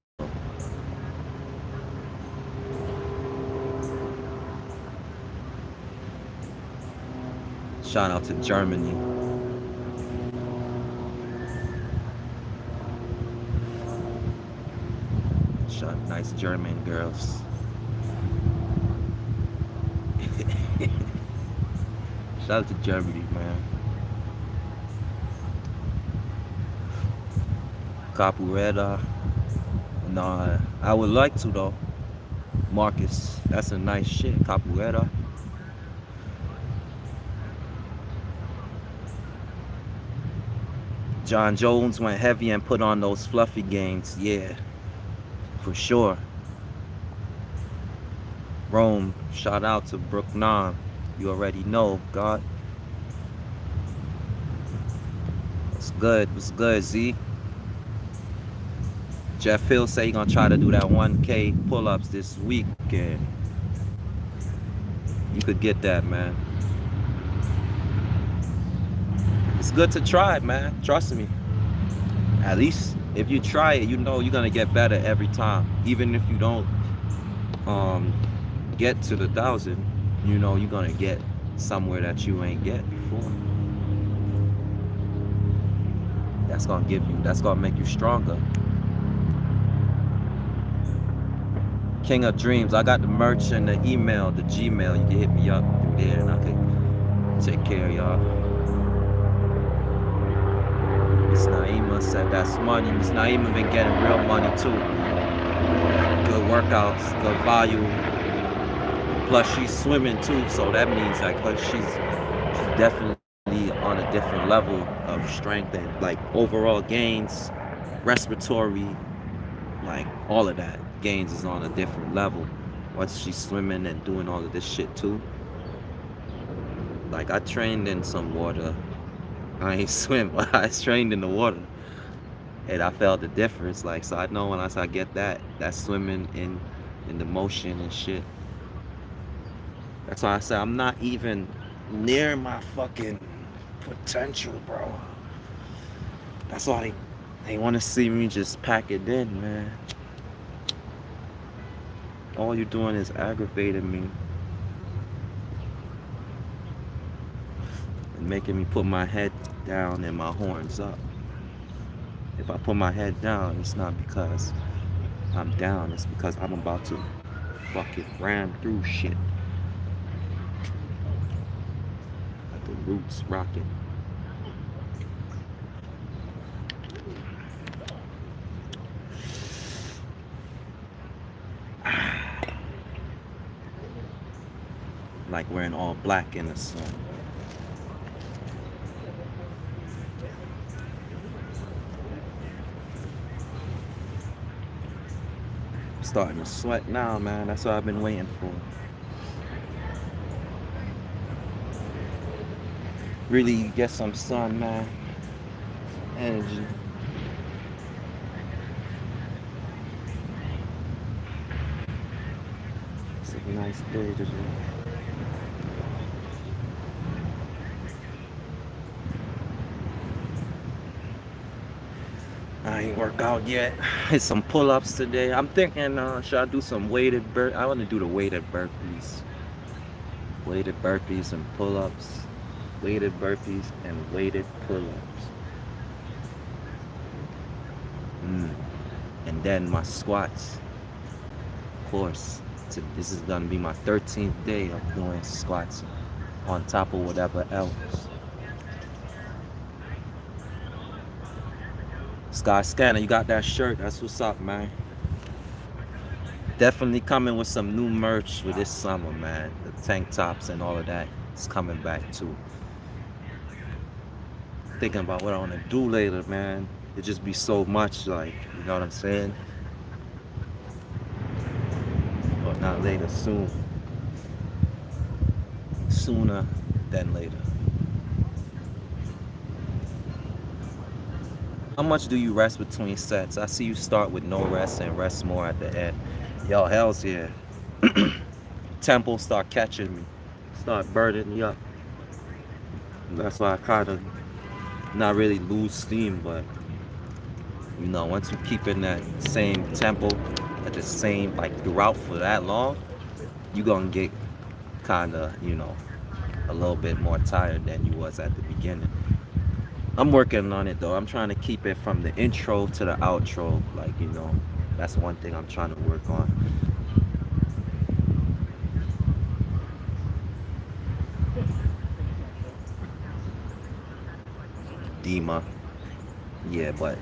Shout out to Germany. Shout nice German girls. Shout out to Germany, man. Capoeira. Nah, I would like to though. Marcus, that's a nice shit. Capoeira. John Jones went heavy and put on those fluffy games. Yeah, for sure. Rome, shout out to Brook Nam. You already know, God. What's good? What's good, Z? Jeff Hill say he gonna try to do that 1K pull-ups this weekend. You could get that, man. It's good to try it, man. Trust me. At least if you try it, you know you're gonna get better every time. Even if you don't um get to the 1,000, you know you're gonna get somewhere that you ain't get before. That's gonna make you stronger. King of Dreams, I got the merch and the email, the Gmail. You can hit me up through there and I can take care of y'all. Miss Naima said that's money. Miss Naima been getting real money too. Good workouts, good volume. Plus she's swimming too, so that means like she's definitely on a different level of strength and like overall gains, respiratory, like all of that gains is on a different level. Once she's swimming and doing all of this shit too. Like I trained in some water. I ain't swim, but I trained in the water. And I felt the difference. Like so I know when I get that swimming in the motion and shit. That's why I said I'm not even near my fucking potential, bro. That's why they want to see me just pack it in, man. All you're doing is aggravating me and making me put my head down and my horns up. If I put my head down, it's not because I'm down. It's because I'm about to fucking ram through shit. Got the roots rocking. Like wearing all black in the sun. I'm starting to sweat now, man. That's what I've been waiting for. Really get some sun, man. Energy. It's a nice day today. I ain't work out yet. Hit some pull-ups today. I'm thinking, should I do some weighted I want to do the weighted burpees. Weighted burpees and pull-ups. Weighted burpees and weighted pull-ups. And then my squats. Of course. This is gonna be my 13th day of doing squats on top of whatever else. Sky Scanner, you got that shirt. That's what's up, man. Definitely coming with some new merch for this summer, man. The tank tops and all of that is coming back too. Thinking about what I want to do later, man. It just be so much, like, you know what I'm saying? But not later, soon. Sooner than later. How much do you rest between sets? I see you start with no rest and rest more at the end. Yo, hell's yeah. Tempo start catching me. Start burning me up. That's why I kind of not really lose steam, but you know, once you keep in that same tempo at the same, like throughout for that long, you gonna get kind of, you know, a little bit more tired than you was at the beginning. I'm working on it though. I'm trying to keep it from the intro to the outro. Like, you know, that's one thing I'm trying to work on. Dima. Yeah, but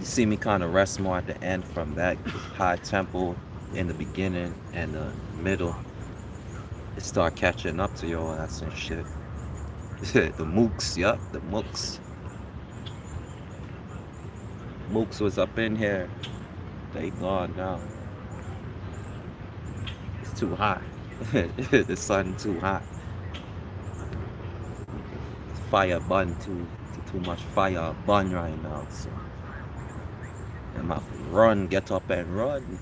You see me kind of rest more at the end from that high tempo in the beginning and the middle. It start catching up to your ass and shit. The mooks, yup, the mooks. Mooks was up in here. They gone now. It's too hot. The sun too hot. Fire bun too much fire bun right now. So I'm have to run, get up and run.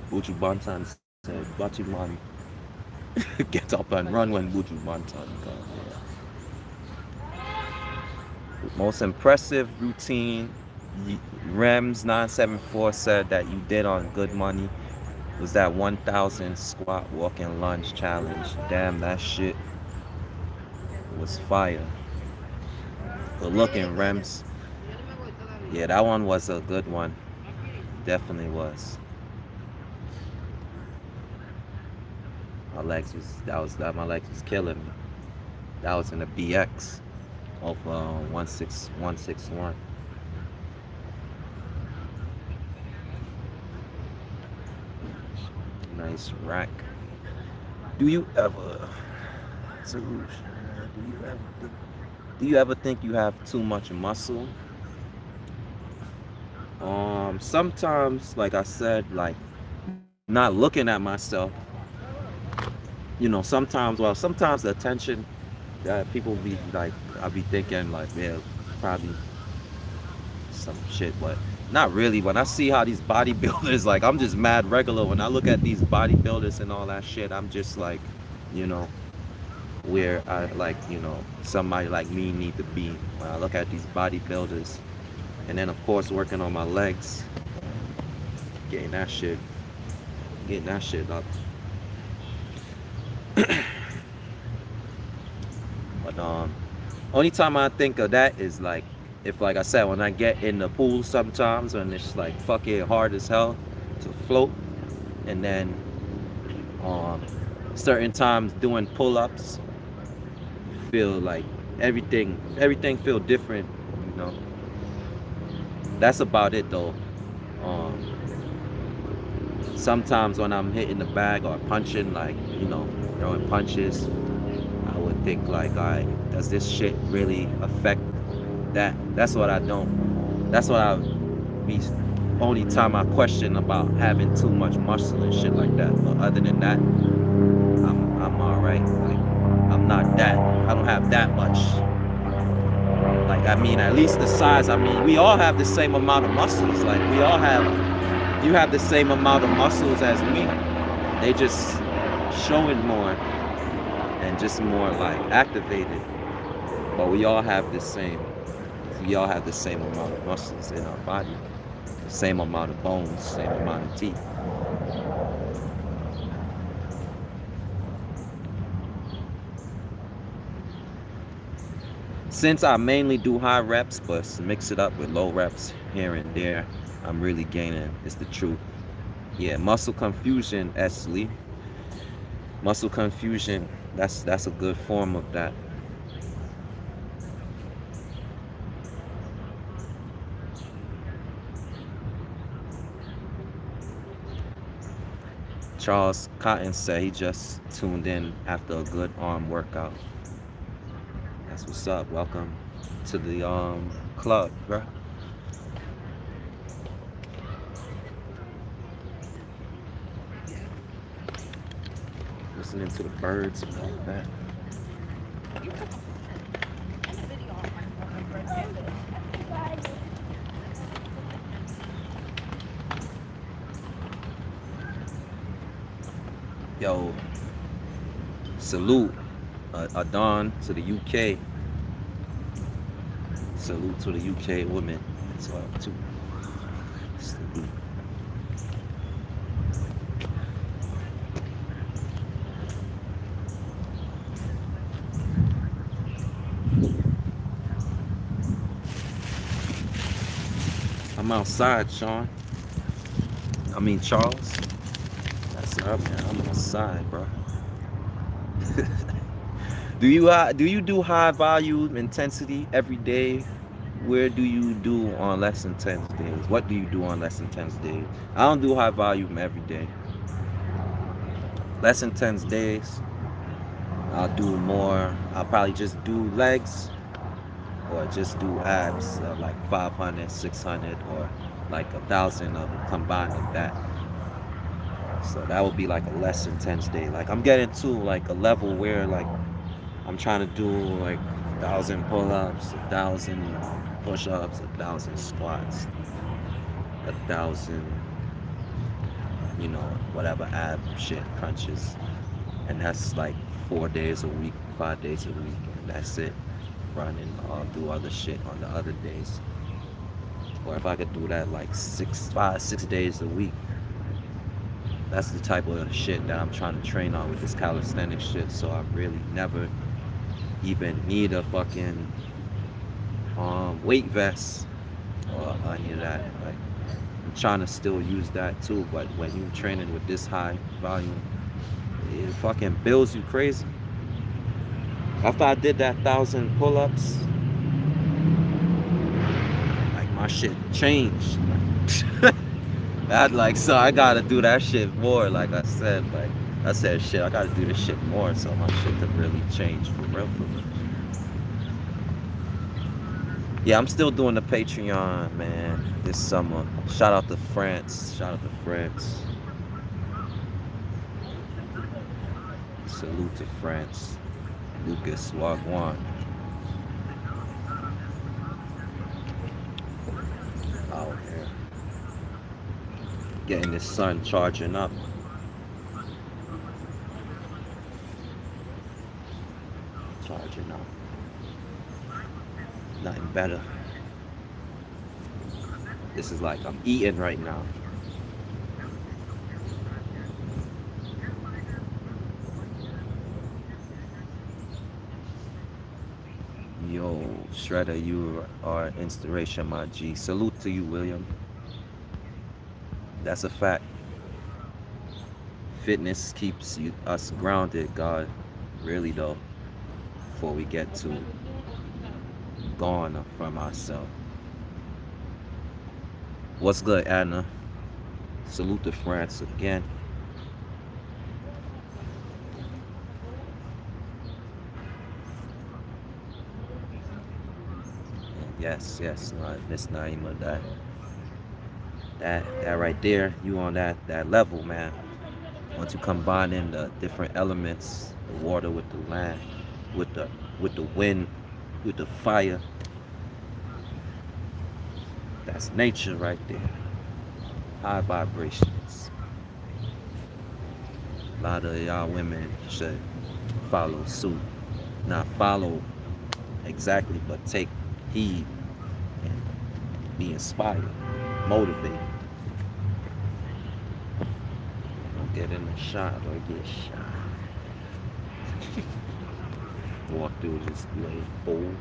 Buju Banton said, "Batty man, get up and run when Buju Banton comes." Yeah. Most impressive routine Rems 974 said that you did on Good Money was that 1,000 squat walking lunge challenge. Damn, that shit was fire. Good looking, Rems. Yeah, that one was a good one. Definitely was. My legs was killing me. That was in the BX of 16161. Nice rack. Do you ever solution? Do you ever think you have too much muscle? Sometimes, like I said, like not looking at myself, sometimes the attention that people be like, I be thinking like, yeah, probably some shit, but not really. When I see how these bodybuilders, like, I'm just mad regular. When I look at these bodybuilders and all that shit, I'm just like, you know, where I like, somebody like me need to be. When I look at these bodybuilders, and then of course working on my legs, getting that shit, up. But only time I think of that is like, if, like I said, when I get in the pool sometimes and it's like fucking hard as hell to float, and then um certain times doing pull-ups, feel like everything feel different, you know. That's about it though. Um Sometimes when I'm hitting the bag or punching, like, throwing punches, I would think like, all right, does this shit really affect that? That's what I be only time I question about having too much muscle and shit like that. But other than that, I'm all right. Like, I'm not that. I don't have that much. Like, I mean, at least the size. I mean, we all have the same amount of muscles. Like, we all have. You have the same amount of muscles as me. They just showing more and just more like activated. But we all have the same. We all have the same amount of muscles in our body, the same amount of bones, same amount of teeth. Since I mainly do high reps, but mix it up with low reps here and there, I'm really gaining. It's the truth. Yeah, muscle confusion, Esley. Muscle confusion. That's a good form of that. Charles Cotton said he just tuned in after a good arm workout. That's what's up. Welcome to the club, bro. Listening to the birds and all that. You took a video on my phone of red pandas. Yo, salute Adon to the UK. Salute to the UK women. That's what I'm too. Salute. I'm outside, Sean. I mean, Charles. That's up, man. I'm outside, bro. Do you do high volume intensity every day? Where do you do on less intense days? What do you do on less intense days? I don't do high volume every day. Less intense days, I'll do more. I'll probably just do legs or just do abs, like 500, 600, or like 1,000 of them combined like that. So that would be like a less intense day. Like I'm getting to like a level where like I'm trying to do like 1,000 pull-ups, 1,000 push-ups, 1,000 squats, 1,000, whatever ab shit crunches, and that's like 4 days a week, 5 days a week, and that's it. Running, I'll do other shit on the other days. Or if I could do that like 6 days a week, that's the type of shit that I'm trying to train on with this calisthenics shit. So I really never even need a fucking weight vest or any of that. Like I'm trying to still use that too, but when you training with this high volume, it fucking builds you crazy. After I did that 1,000 pull-ups, like my shit changed. So I gotta do that shit more. Like I said, shit, I gotta do this shit more so my shit could really change for real, for real. Yeah, I'm still doing the Patreon, man, this summer. Shout out to France. Shout out to France. Salute to France. Lucas Wagwan. Out here. Getting this sun charging up. Charging up. Nothing better. This is like I'm eating right now. Yo, Shredda, you are inspiration, my G. Salute to you, William. That's a fact. Fitness keeps us grounded, God. Really, though, before we get too gone from ourselves. What's good, Anna? Salute to France again. Yes, Miss Naima, that right there, you on that level, man. Once you combine in the different elements, the water with the land, with the wind, with the fire, that's nature right there. High vibrations. A lot of y'all women should follow suit. Not follow exactly, but take heed and be inspired, motivated. Don't get in the shot or get shot. Walk through this lane fool.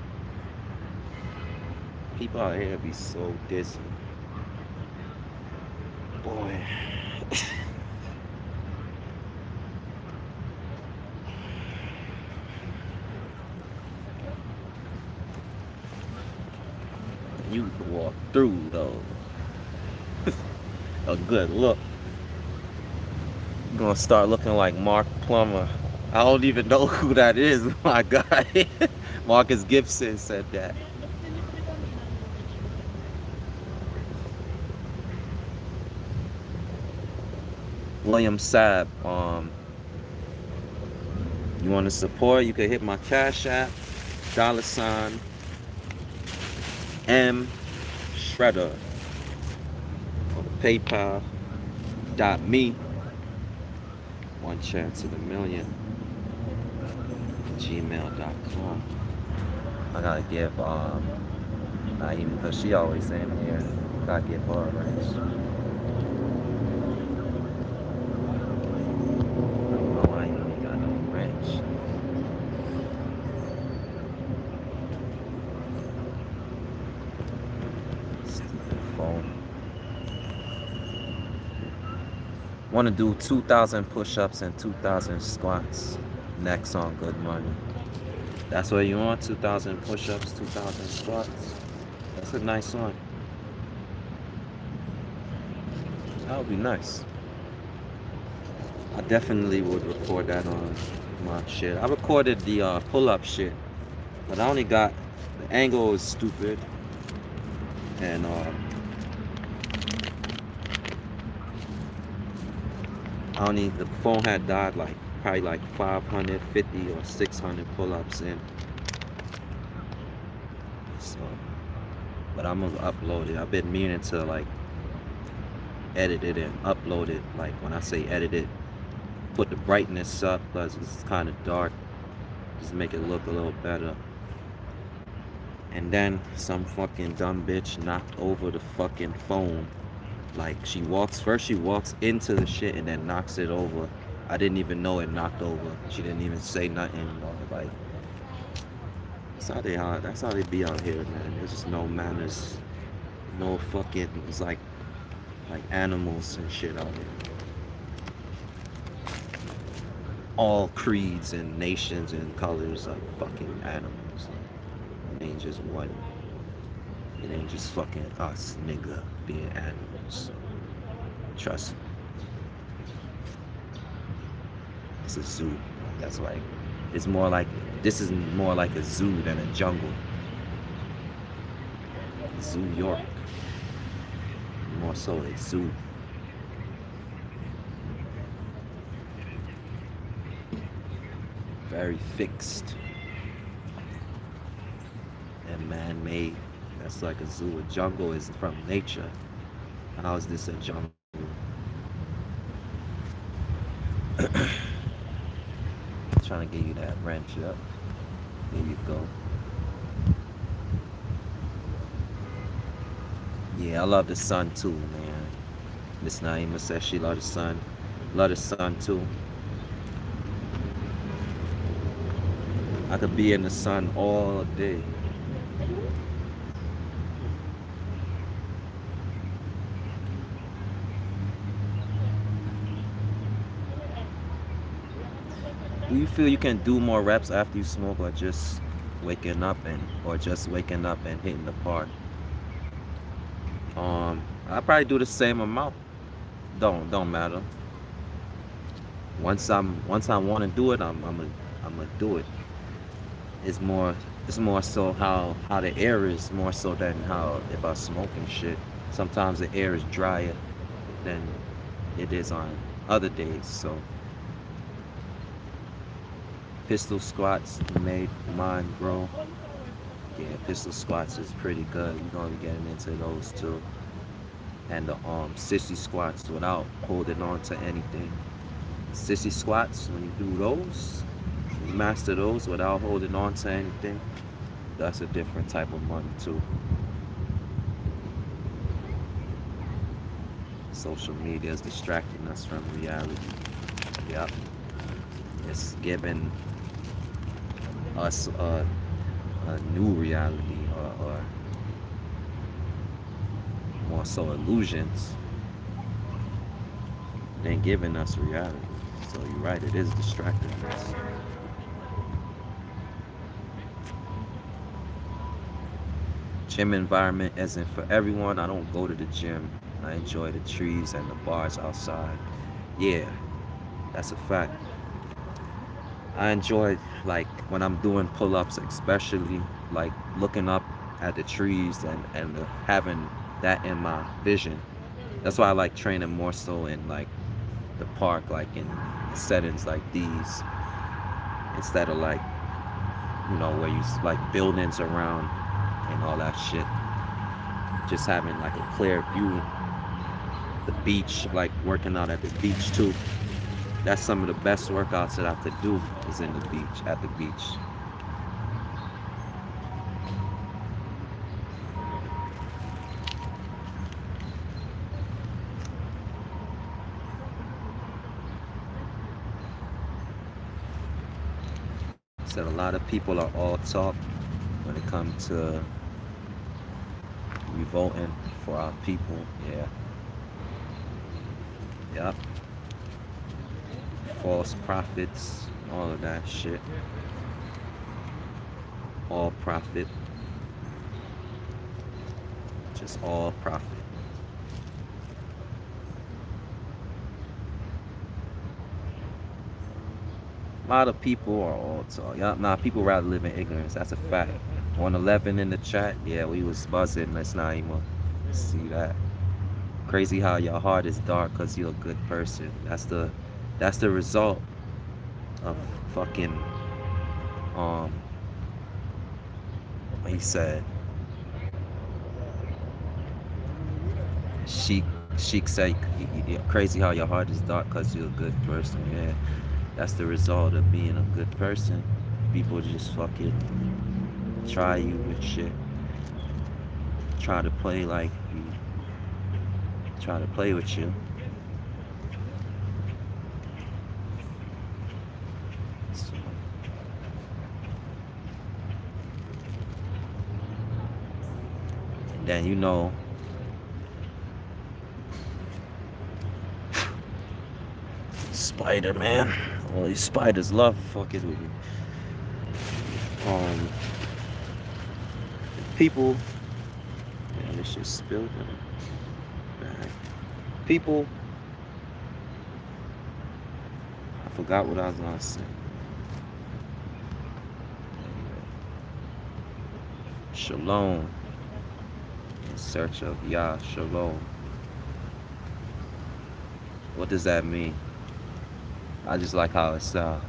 People out here be so dizzy. Boy. You can walk through though. A good look. You're gonna start looking like Mark Plummer. I don't even know who that is, my guy. Marcus Gibson said that. William Saab, you want to support? You can hit my Cash App, $ M Shredda, or PayPal.me. One chance in a million. Gmail.com. I gotta give Naeem, because she always in here. Gotta give her a raise. Want to do 2,000 push-ups and 2,000 squats next on Good Money. That's what you want, 2,000 push-ups, 2,000 squats. That's a nice one. That would be nice. I definitely would record that on my shit. I recorded the pull-up shit, but I only got the angle is stupid, and I only the phone had died like probably like 550 or 600 pull-ups in. So, but I'm gonna upload it. I've been meaning to like edit it and upload it. Like when I say edit it, put the brightness up because it's kind of dark. Just make it look a little better. And then some fucking dumb bitch knocked over the fucking phone. Like she walks into the shit and then knocks it over. I didn't even know it knocked over. She didn't even say nothing. Like that's how they be out here, man. There's just no manners, no fucking. It's like animals and shit out here. All creeds and nations and colors are fucking animals. It ain't just one. It ain't just fucking us, nigga, being animals. Trust me. It's a zoo. That's like, it's more like, this is more like a zoo than a jungle. Zoo York. More so a zoo. Very fixed and man-made. That's like a zoo. A jungle is from nature. How is this a jungle? Trying to get you that wrench up. There you go. Yeah, I love the sun too, man. Miss Naima says she love the sun. Love the sun too. I could be in the sun all day. Do you feel you can do more reps after you smoke, or just waking up and hitting the park? I probably do the same amount. Don't matter. Once I want to do it, I'm gonna do it. It's more it's more so how the air is more so than how if I smoke and shit. Sometimes the air is drier than it is on other days. So pistol squats made mine grow. Yeah, pistol squats is pretty good. You're gonna be getting into those too. And the sissy squats without holding on to anything. Sissy squats, when you do those, you master those without holding on to anything. That's a different type of money too. Social media is distracting us from reality. Yep. It's giving us a new reality, or more so illusions than giving us reality. So you're right, it is distracting us. Gym environment isn't for everyone. I don't go to the gym. I enjoy the trees and the bars outside. Yeah, that's a fact. I enjoy like when I'm doing pull-ups, especially like looking up at the trees and having that in my vision. That's why I like training more so in like the park, like in settings like these, instead of like where you like buildings around and all that shit. Just having like a clear view. The beach, like working out at the beach too. That's some of the best workouts that I could do is in the beach, at the beach. Said a lot of people are all talk when it comes to revolting for our people. Yeah. Yep. False prophets, all of that shit. All profit. Just all profit. A lot of people are all talk. Yeah, nah, people rather live in ignorance. That's a fact. 111 in the chat. Yeah, we was buzzing. Let's not even see that. Crazy how your heart is dark because you're a good person. That's the result of fucking um he said Sheik said crazy how your heart is dark because you're a good person. Yeah, that's the result of being a good person. People just fucking try you with shit. Try to play like you. Try to play with you. So, then you know Spider Man. All these spiders love fucking with you. People. Yeah, this shit spilled in the bag. People. I forgot what I was gonna say. Shalom. In search of Yah. Shalom. What does that mean? I just like how it sounds.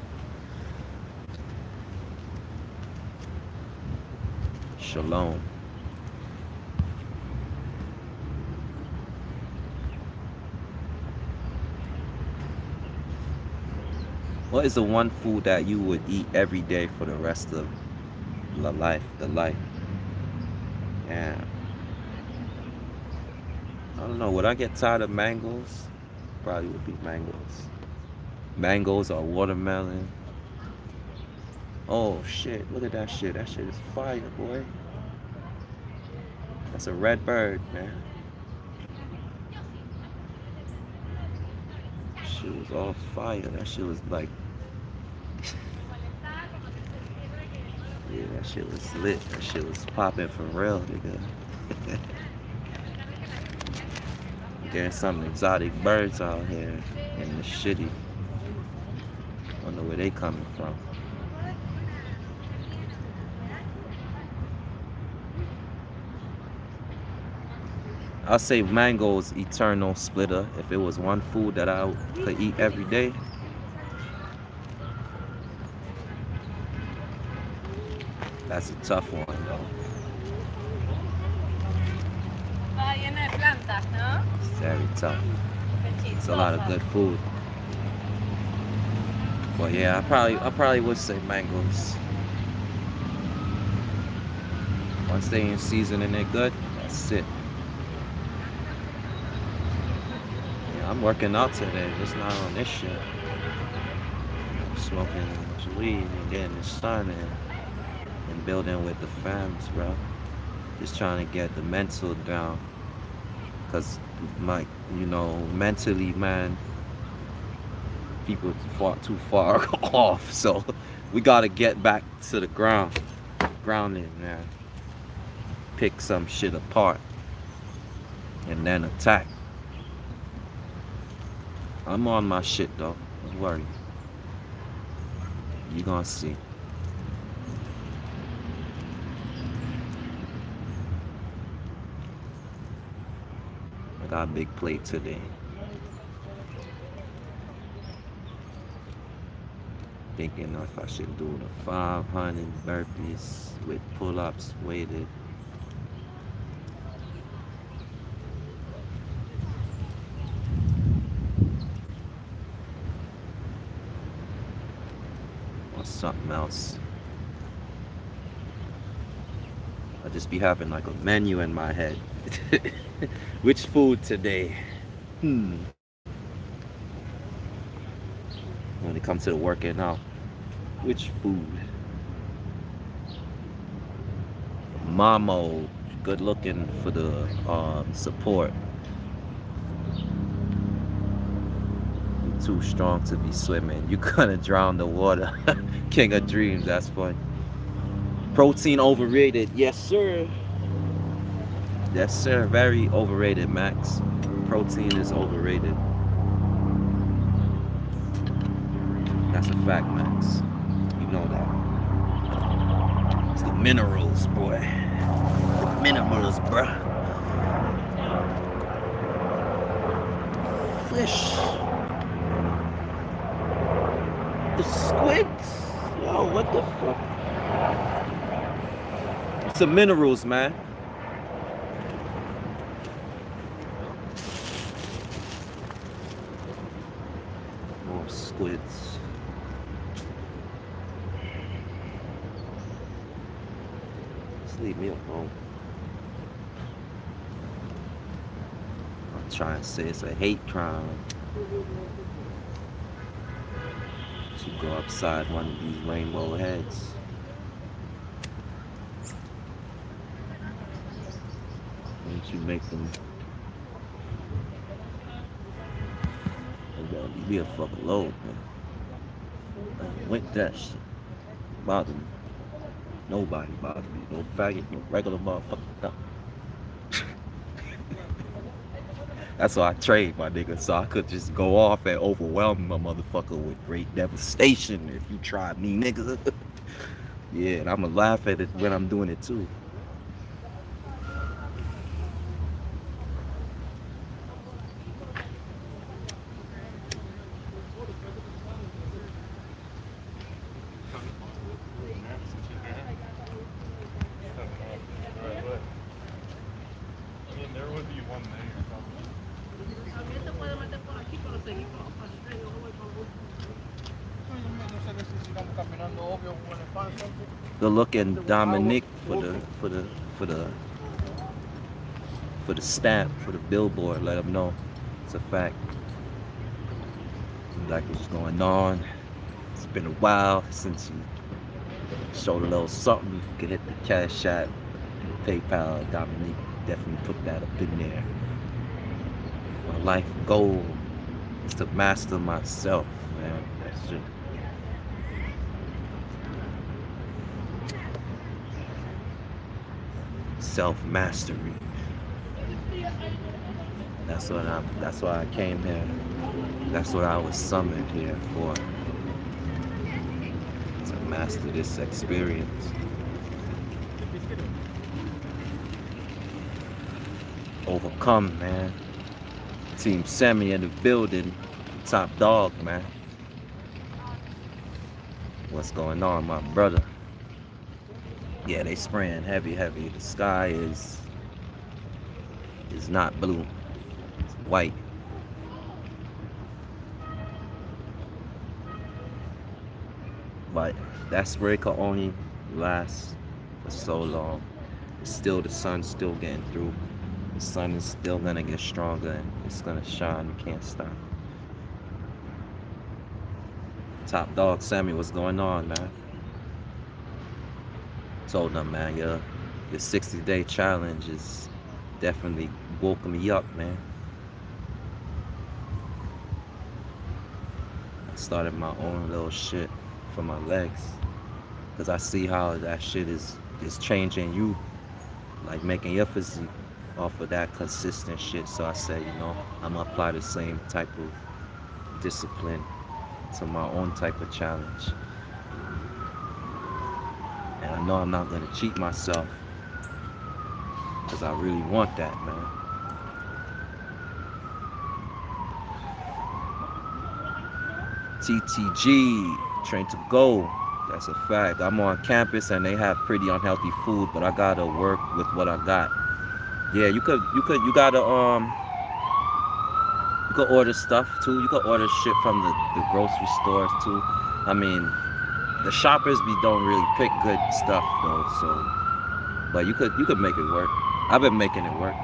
Shalom. What is the one food that you would eat every day for the rest of the life? The life. Yeah. I don't know. Would I get tired of mangoes? Probably would be mangoes. Mangoes or watermelon. Oh shit! Look at that shit. That shit is fire, boy. That's a red bird, man. Shit was all fire. That shit was like, yeah, that shit was lit. That shit was popping for real, nigga. There's some exotic birds out here in the shitty. I don't know where they coming from. I'll say mango's eternal splitter. If it was one food that I could eat every day, that's a tough one though. It's very tough. It's a lot of good food. But yeah, I probably would say mangoes. Once they in season and they're good, that's it. Yeah, I'm working out today, just not on this shit. I'm smoking much weed and getting the sun and building with the fams, bro. Just trying to get the mental down. Cause my, mentally, man, people far too far off. So we gotta get back to the grounding, man. Pick some shit apart and then attack. I'm on my shit though. Don't worry. You gonna see. I got a big plate today. Thinking if I should do the 500 burpees with pull-ups weighted. Or something else. I just be having like a menu in my head. Which food today? When it comes to the working out, which food? Mamo, good looking for the support. You're too strong to be swimming. You're gonna drown the water. King of dreams, that's fun. Protein overrated, yes sir. Yes, sir. Very overrated, Max. Protein is overrated. That's a fact, Max. You know that. It's the minerals, boy. Minerals, bruh. Fish. The squids. Yo, what the fuck? It's the minerals, man. More squids. Just leave me alone. I'm trying to say it's a hate crime to go upside one of these rainbow heads. Once you make them, leave me a fuck alone, man. I went that shit. Bother me. Nobody bother me. No faggot, no regular motherfucker. No. That's why I trade, my nigga, so I could just go off and overwhelm my motherfucker with great devastation if you try me, nigga. Yeah, and I'ma laugh at it when I'm doing it too. Good looking Dominic for the stamp, for the billboard. Let them know it's a fact. Like what's going on. It's been a while since you showed a little something. You could hit the Cash App, PayPal. Dominic definitely put that up in there. My life goal is to master myself, man. That's it. Self-mastery. That's why I came here. That's what I was summoned here for. To master this experience. Overcome, man. Team Sammy in the building. Top dog, man. What's going on, my brother? Yeah, they spraying heavy. The sky is not blue. It's white. But that spray could only last for so long. Still, the sun's still getting through. The sun is still gonna get stronger and it's gonna shine. We can't stop. Top dog Sammy, what's going on, man? Told them, man, your 60-day challenge is definitely woken me up, man. I started my own little shit for my legs, because I see how that shit is changing you, like making your physique off of that consistent shit. So I said, you know, I'm gonna apply the same type of discipline to my own type of challenge. And I know I'm not gonna cheat myself, because I really want that, man. TTG, train to go. That's a fact. I'm on campus and they have pretty unhealthy food, but I gotta work with what I got. Yeah, you gotta you could order stuff too. You could order shit from the grocery stores too. I mean, the shoppers don't really pick good stuff though, so but you could make it work. I've been making it work.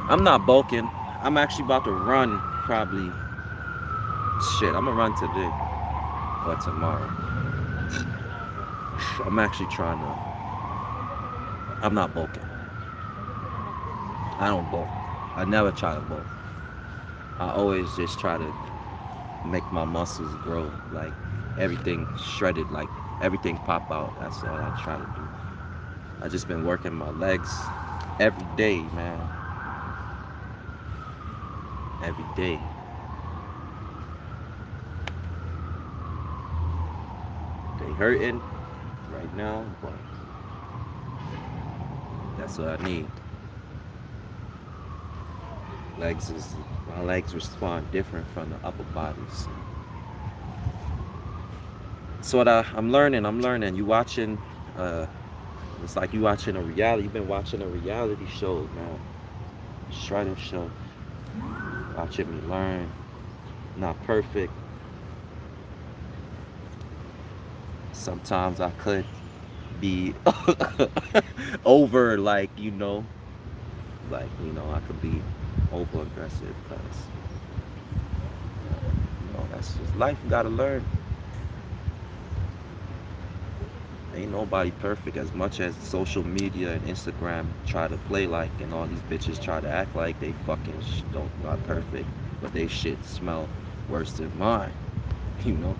I'm not bulking. I'm actually about to run probably. Shit, I'm gonna run today or tomorrow. I'm actually trying to. I'm not bulking. I don't bulk. I never try to bulk. I always just try to make my muscles grow, like everything shredded, like everything pop out. That's all I try to do. I just been working my legs every day, man. Every day. They hurting right now, but that's what I need. Legs is my legs respond different from the upper bodies. So what I'm learning. I'm learning. You watching? Uh, it's like you watching a reality. You've been watching a reality show now. Shredda show. Watching me learn. Not perfect. Sometimes I could be over, I could be over aggressive because that's just life. You gotta learn. Ain't nobody perfect. As much as social media and Instagram try to play like, and all these bitches try to act like they fucking don't not perfect, but they shit smell worse than mine. You know,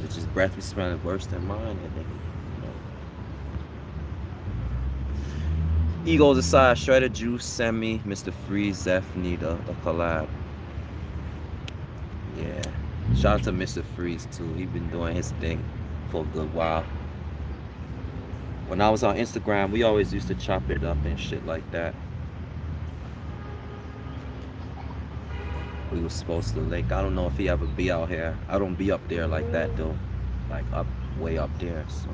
bitches' breath be smelling worse than mine, and egos aside, Shredda Juice send me Mr. Freeze Zeph need a collab. Yeah, shout out to Mr. Freeze too. He been doing his thing for a good while. When I was on Instagram, we always used to chop it up and shit like that. We was supposed to link. I don't know if he ever be out here. I don't be up there like that though, like way up there. So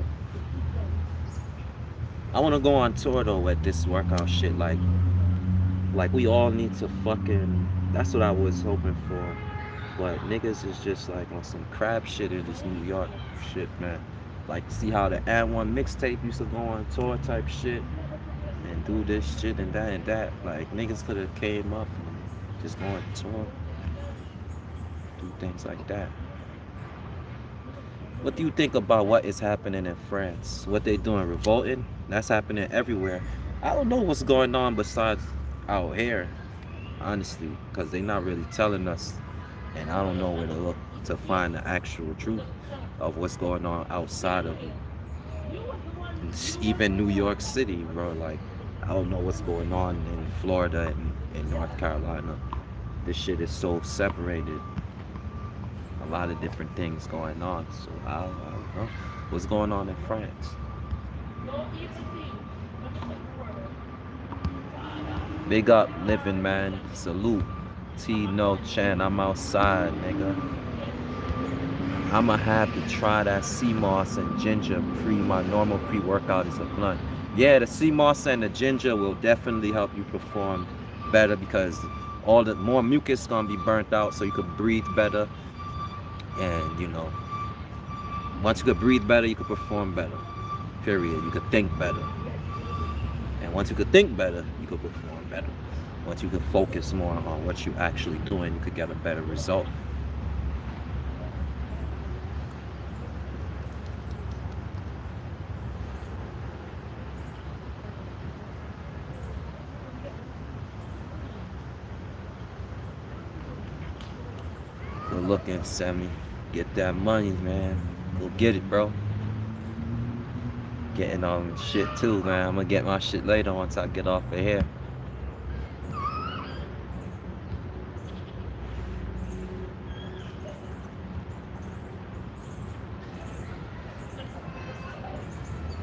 I want to go on tour though with this workout shit. Like we all need to fucking. That's what I was hoping for. But niggas is just like on some crap shit in this New York shit, man. Like, see how the And1 mixtape used to go on tour type shit and do this shit and that and that. Like, niggas could have came up and just go on tour, do things like that. What do you think about what is happening in France? What they doing, revolting? That's happening everywhere. I don't know what's going on besides out here, honestly, because they not really telling us, and I don't know where to look to find the actual truth of what's going on outside of even New York City, bro. Like, I don't know what's going on in Florida and in North Carolina. This shit is so separated. A lot of different things going on. So I don't know what's going on in France. Big up, living man. Salute. T No Chan. I'm outside, nigga. I'ma have to try that sea moss and ginger my normal pre-workout is a blunt. Yeah, the sea moss and the ginger will definitely help you perform better because all the more mucus gonna be burnt out so you can breathe better. And once you could breathe better, you could perform better. Period. You could think better. And once you could think better, you could perform better. Once you could focus more on what you're actually doing, you could get a better result. Good looking, Sammy. Get that money, man. Go get it, bro. Getting on shit too, man. I'm gonna get my shit later once I get off of here.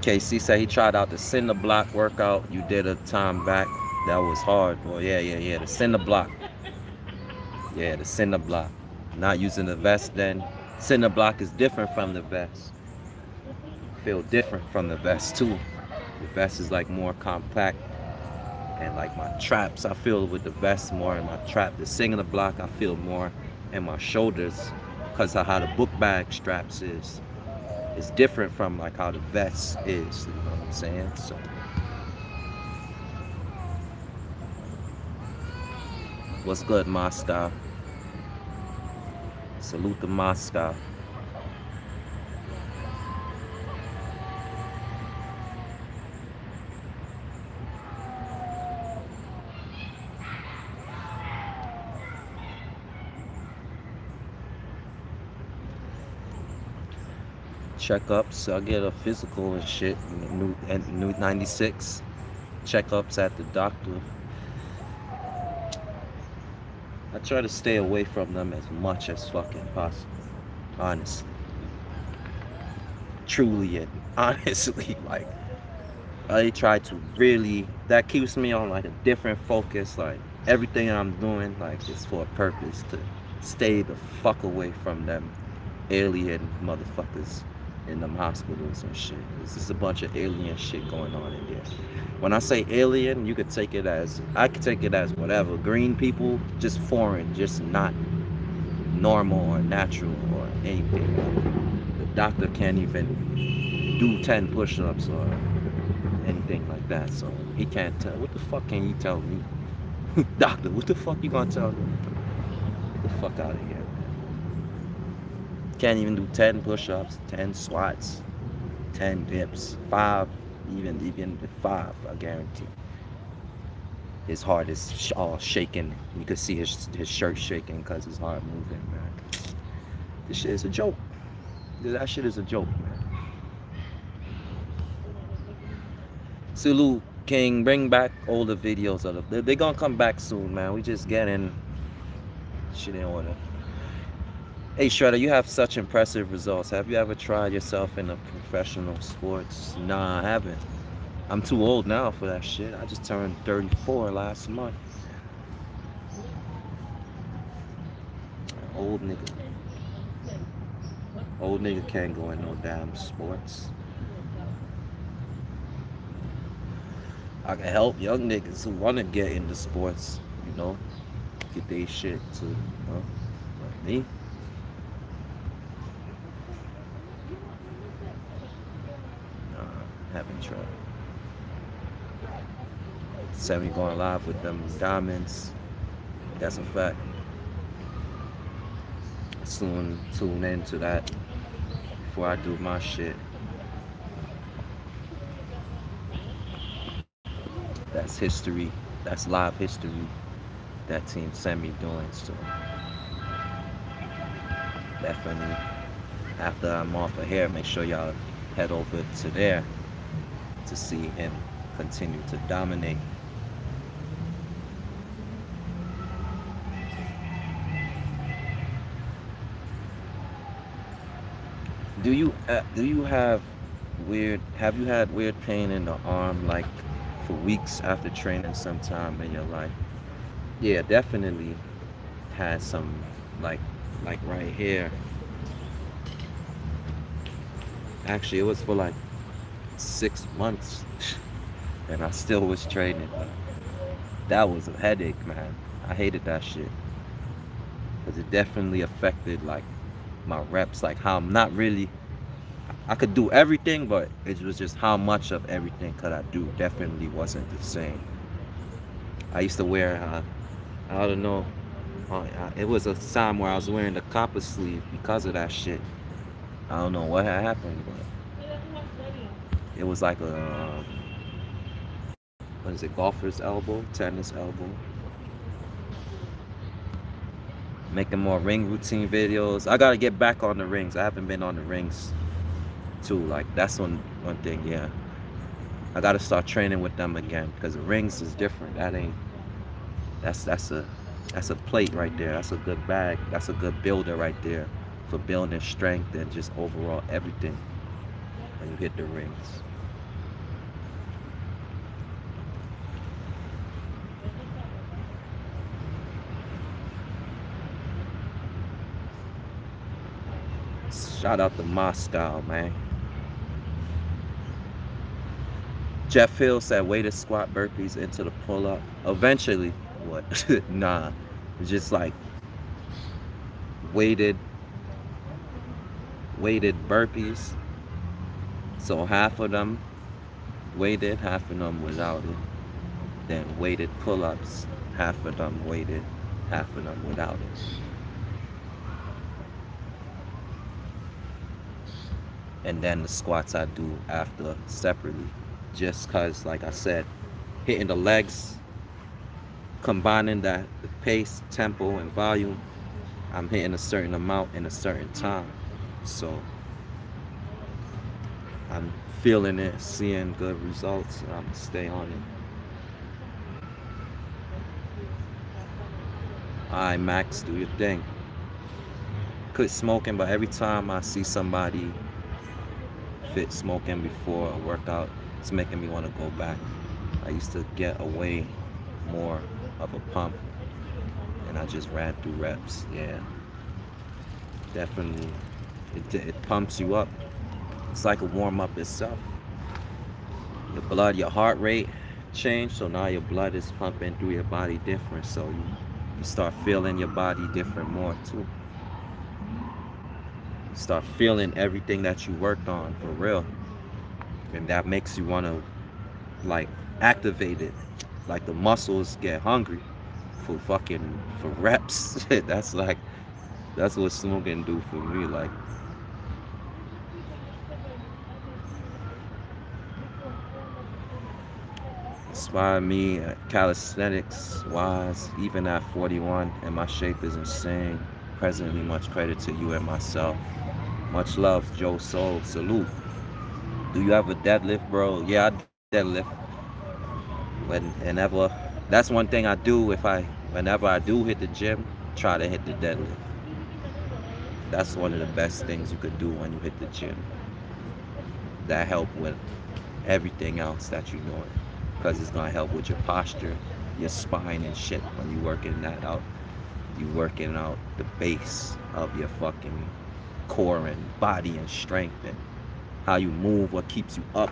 KC said he tried out the cinder block workout you did a time back. That was hard, boy. Yeah. The cinder block. Yeah, the cinder block. Not using the vest then. Cinder block is different from the vest. Feel different from the vest too. The vest is like more compact. And like my traps, I feel with the vest more in my trap. The cinder block, I feel more in my shoulders because of how the book bag straps is. It's different from like how the vest is, you know what I'm saying? So what's good, Moscow? Salute to Moscow. checkups. I get a physical and shit. New 96 checkups at the doctor. I try to stay away from them as much as fucking possible. Honestly, truly, and honestly, like I try to really. That keeps me on like a different focus. Like everything I'm doing, like is for a purpose to stay the fuck away from them alien motherfuckers in them hospitals and shit. There's just a bunch of alien shit going on in there. When I say alien, you could take it as I could take it as whatever. Green people, just foreign, just not normal or natural or anything. The doctor can't even do 10 push-ups or anything like that. So he can't tell. What the fuck can you tell me? Doctor, what the fuck you gonna tell me? Get the fuck out of here. Can't even do 10 push-ups, 10 squats, 10 dips, 5, even the 5, I guarantee. His heart is all shaking. You could see his shirt shaking because his heart moving, man. This shit is a joke. That shit is a joke, man. Sulu King, bring back older videos of them. They're gonna come back soon, man. We just getting shit in order. Hey Shredda, you have such impressive results. Have you ever tried yourself in a professional sports? Nah, I haven't. I'm too old now for that shit. I just turned 34 last month. Old nigga. Old nigga can't go in no damn sports. I can help young niggas who want to get into sports, you know, get their shit too, you know. But me, nah, haven't tried. Sammy going live with them diamonds. That's a fact. Soon tune into that before I do my shit. That's history. That's live history. That team sent me doing. So definitely after I'm off of here, make sure y'all head over to there to see him continue to dominate. Do you have have you had weird pain in the arm like for weeks after training sometime in your life? Yeah, definitely had some like right here. Actually, it was for like 6 months, and I still was training. That was a headache, man. I hated that shit because it definitely affected like my reps, like how I'm not really. I could do everything, but it was just how much of everything could I do. Definitely wasn't the same. I used to wear, I don't know, it was a time where I was wearing the copper sleeve because of that shit. I don't know what had happened, but it was like a what is it, golfer's elbow, tennis elbow. Making more ring routine videos. I gotta get back on the rings. I haven't been on the rings too. Like that's one thing. Yeah, I gotta start training with them again because the rings is different. That ain't that's a plate right there. That's a good bag. That's a good builder right there for building strength and just overall everything when you hit the rings. Shout out to Moscow, man. Jeff Hill said weighted squat burpees into the pull up. Eventually, what? Nah, it's just like weighted weighted burpees. So half of them weighted, half of them without it. Then weighted pull ups, half of them weighted, half of them without it. And then the squats I do after separately. Just cause like I said, hitting the legs, combining that the pace, tempo, and volume, I'm hitting a certain amount in a certain time. So I'm feeling it, seeing good results, and I'm gonna stay on it. Alright, Max, do your thing. Quit smoking, but every time I see somebody fit smoking before a workout, it's making me want to go back. I used to get away more of a pump, and I just ran through reps. Yeah, definitely. It pumps you up. It's like a warm up itself. Your blood, your heart rate changed, so now your blood is pumping through your body different. So you start feeling your body different more too. You start feeling everything that you worked on for real, and that makes you want to like activate it. Like the muscles get hungry for reps. That's what smoking do for me. Like inspire me calisthenics wise, even at 41, and my shape is insane. Presently, much credit to you and myself. Much love, Joe Soul. Salute. Do you have a deadlift, bro? Yeah, I deadlift. Whenever that's one thing I do. If I whenever I do hit the gym, try to hit the deadlift. That's one of the best things you could do when you hit the gym. That help with everything else that you're doing, because it's gonna help with your posture, your spine and shit. When you working that out, you working out the base of your fucking core and body and strength and how you move, what keeps you up.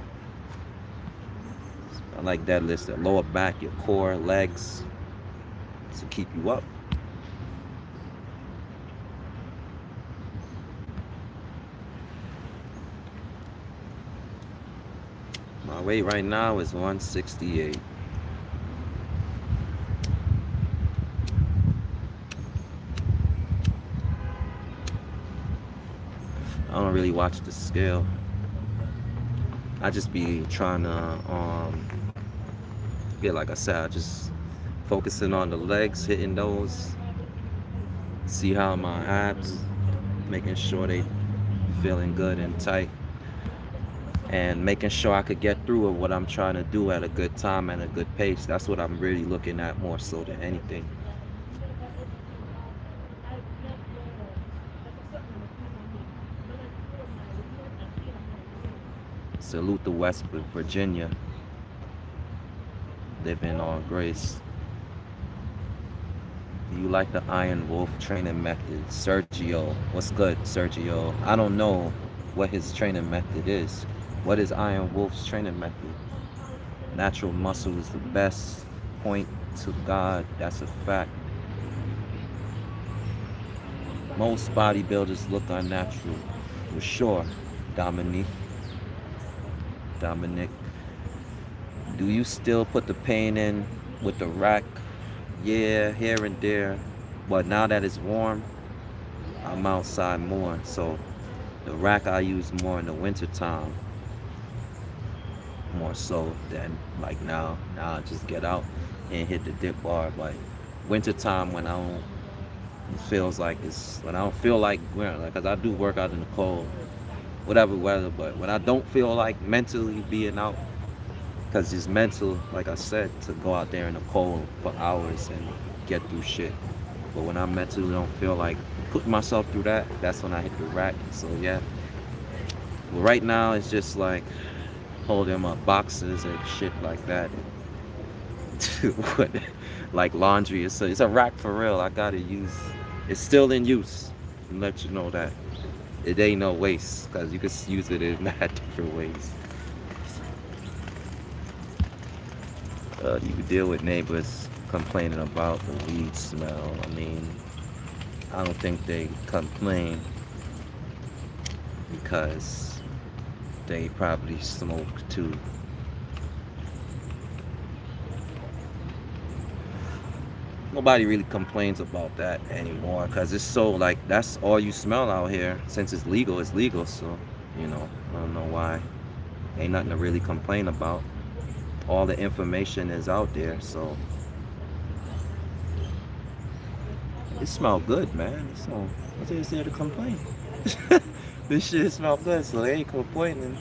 I like that list: the lower back, your core, legs, to keep you up. My weight right now is 168. I don't really watch the scale. I just be trying to yeah, like I said, I just focusing on the legs, hitting those, see how my abs, making sure they feeling good and tight, and making sure I could get through what I'm trying to do at a good time and a good pace. That's what I'm really looking at more so than anything. Salute the West Virginia, living on grace. Do you like the Iron Wolf training method? Sergio, what's good, Sergio? I don't know what his training method is. What is Iron Wolf's training method? Natural muscle is the best. Point to God, that's a fact. Most bodybuilders look unnatural, for sure. Dominique, Dominic, do you still put the pain in with the rack? Yeah, here and there. But now that it's warm, I'm outside more. So the rack I use more in the winter time, more so than like now. Now I just get out and hit the dip bar. Like winter time when I don't, it feels like it's when I don't feel like wearing, like, cause I do work out in the cold, whatever weather. But when I don't feel like mentally being out, cause it's mental, like I said, to go out there in the cold for hours and get through shit. But when I mentally don't feel like putting myself through that, that's when I hit the rack. So yeah. Well, right now it's just like holding my boxes and shit like that. Like laundry. It's a rack for real. I gotta use. It's still in use. Let you know that it ain't no waste, because you can use it in mad different ways. Do you deal with neighbors complaining about the weed smell? I mean, I don't think they complain because they probably smoke too. Nobody really complains about that anymore because it's so like that's all you smell out here. Since it's legal, it's legal. So, I don't know why. Ain't nothing to really complain about. All the information is out there, so it smell good, man. So what's there to complain? This shit smell good, so they ain't complaining.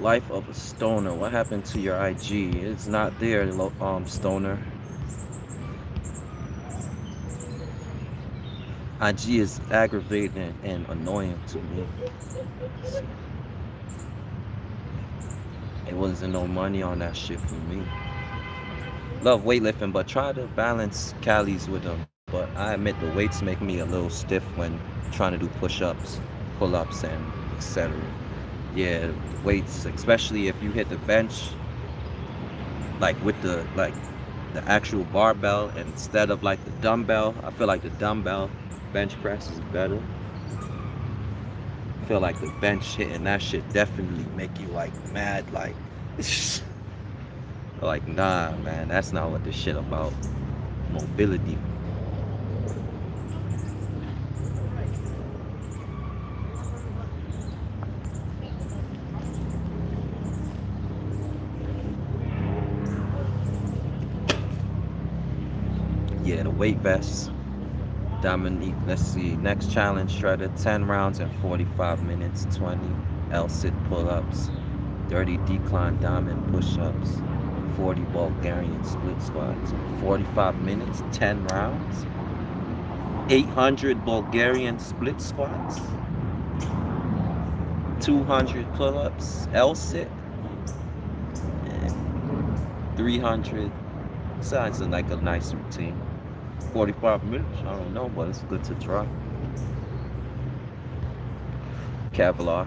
Life of a stoner. What happened to your IG? It's not there, stoner. IG is aggravating and annoying to me. It wasn't no money on that shit for me. Love weightlifting, but try to balance Cali's with them. But I admit the weights make me a little stiff when trying to do push-ups, pull-ups, and etc. Yeah, weights, especially if you hit the bench, like with the actual barbell instead of like the dumbbell. I feel like the dumbbell bench press is better. I feel like the bench hitting that shit definitely make you like mad, like like nah, man, that's not what this shit about. Mobility. Yeah, the weight vest. Dominique, let's see. Next challenge, Shredda, 10 rounds in 45 minutes, 20 L-sit pull-ups, 30 decline diamond push-ups, 40 Bulgarian split squats. 45 minutes, 10 rounds, 800 Bulgarian split squats, 200 pull-ups, L-sit, and 300. Sounds like a nice routine. 45 minutes, I don't know, but it's good to try. Kevlar,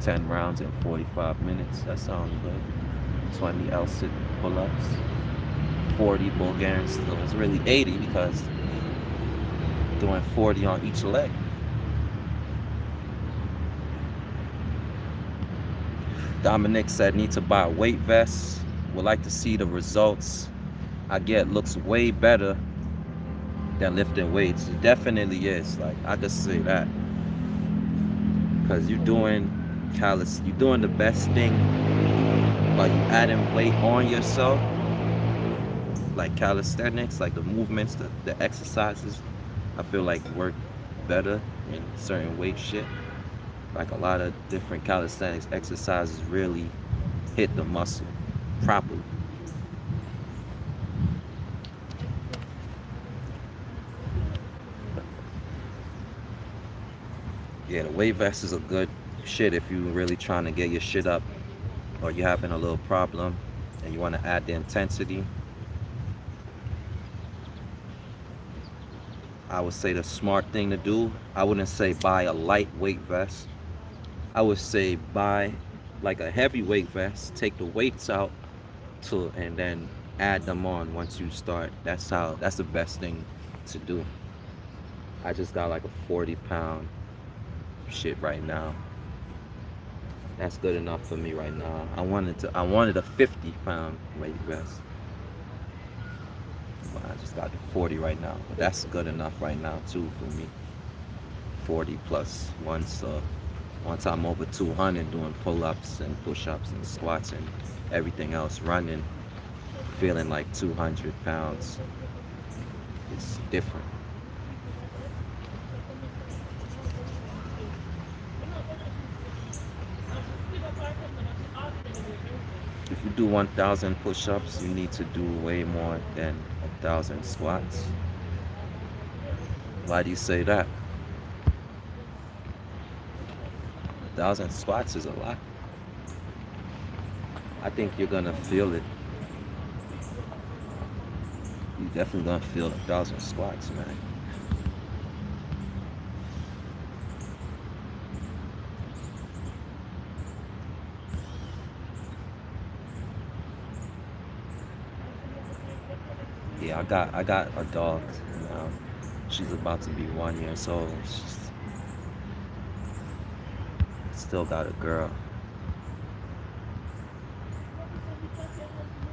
10 rounds in 45 minutes. That sounds good. 20 L-sit pull-ups, 40 Bulgarian still. It's really 80 because doing 40 on each leg. Dominic said need to buy a weight vest. Would like to see the results I get. Looks way better than lifting weights. It definitely is. Like I could say that. Because you're doing you're doing the best thing by you adding weight on yourself, like calisthenics, like the movements, the exercises. I feel like work better in certain weight shit. Like a lot of different calisthenics exercises really hit the muscle properly. Yeah, the weight vest is a good shit if you really trying to get your shit up or you're having a little problem and you want to add the intensity. I would say the smart thing to do, I wouldn't say buy a lightweight vest. I would say buy like a heavyweight vest, take the weights out to and then add them on once you start. That's the best thing to do. I just got like a 40-pound shit right now. That's good enough for me right now. I wanted a 50-pound weight vest. But I just got the 40 right now. But that's good enough right now too for me. 40 plus once I'm over 200 doing pull-ups and push-ups and squats and everything else running, feeling like 200 pounds. It's different. If you do 1,000 push-ups, you need to do way more than 1,000 squats. Why do you say that? 1,000 squats is a lot. I think you're gonna feel it. You're definitely gonna feel 1,000 squats, man. Yeah, I got a dog now. She's about to be 1 year old. She's still got a girl.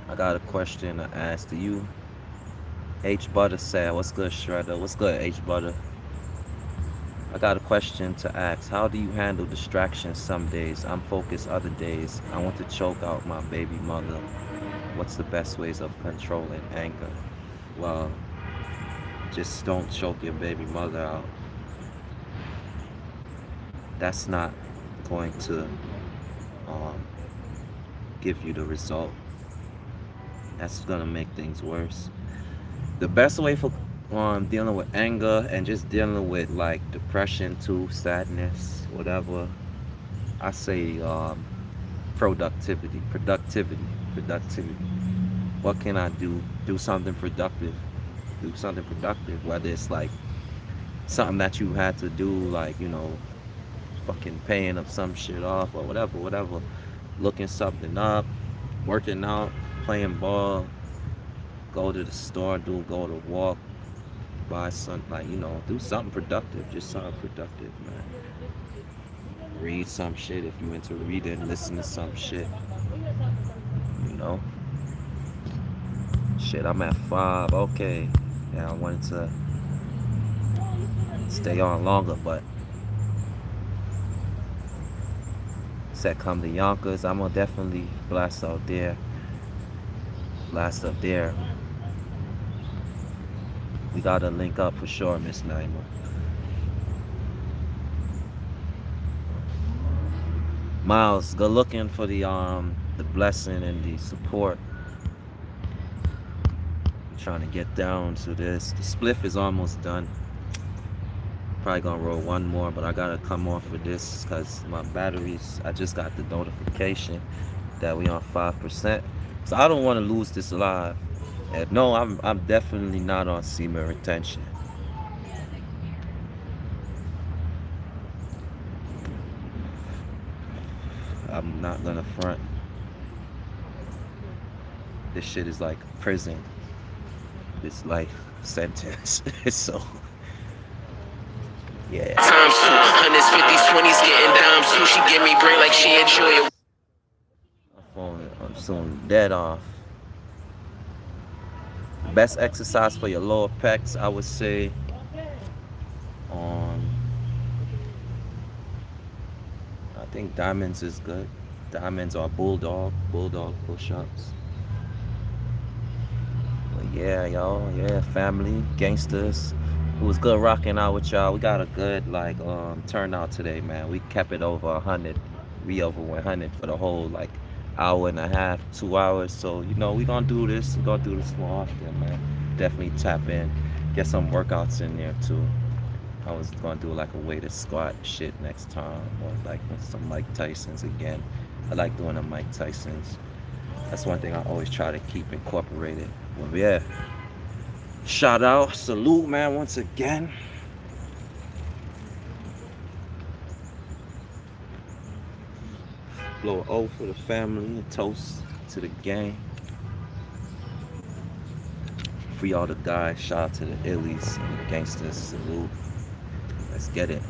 I got a question to ask to you. H Butter said, "What's good, Shredda? What's good, H Butter? I got a question to ask. How do you handle distractions some days? I'm focused other days. I want to choke out my baby mother. What's the best ways of controlling anger?" Well, just don't choke your baby mother out. That's not going to um, give you the result. That's gonna make things worse. The best way for dealing with anger and just dealing with like depression too, sadness, whatever, I say productivity. What can I do? Do something productive. Do something productive. Whether it's like something that you had to do, like, fucking paying up some shit off or whatever. Looking something up, working out, playing ball, go to the store, go to walk, buy something, like, do something productive. Just something productive, man. Read some shit if you into reading, listen to some shit, you know. Shit, I'm at 5. Okay. Yeah, I wanted to stay on longer, but said come to Yonkers, I'm gonna definitely blast out there. Blast up there. We gotta link up for sure, Miss Naima. Miles, go looking for the blessing and the support. I'm trying to get down to this. The spliff is almost done. Probably gonna roll one more, but I gotta come off of this because my batteries. I just got the notification that we on 5%. So I don't want to lose this live. And no, I'm definitely not on semen retention. I'm not gonna front. This shit is like prison. This life sentence. So yeah. Times two, hundreds, 50s, 20s, getting dimes too. She give me brain like she enjoy it. My phone, I'm soon dead off. Best exercise for your lower pecs, I would say. Um, I think diamonds is good. Diamonds or bulldog push-ups. But yeah, y'all, yeah, family, gangsters. It was good rocking out with y'all. We got a good like turnout today, man. We kept it over 100. We over 100 for the whole like hour and a half, 2 hours. So we gonna do this. We gonna do this more often, man. Definitely tap in, get some workouts in there too. I was gonna do like a weighted squat shit next time, or like some Mike Tyson's again. I like doing the Mike Tyson's. That's one thing I always try to keep incorporated. Well, yeah. Shout out, salute, man, once again. Blow an O for the family, a toast to the gang. Free all the guys, shout out to the illies and the gangsters, salute. Let's get it.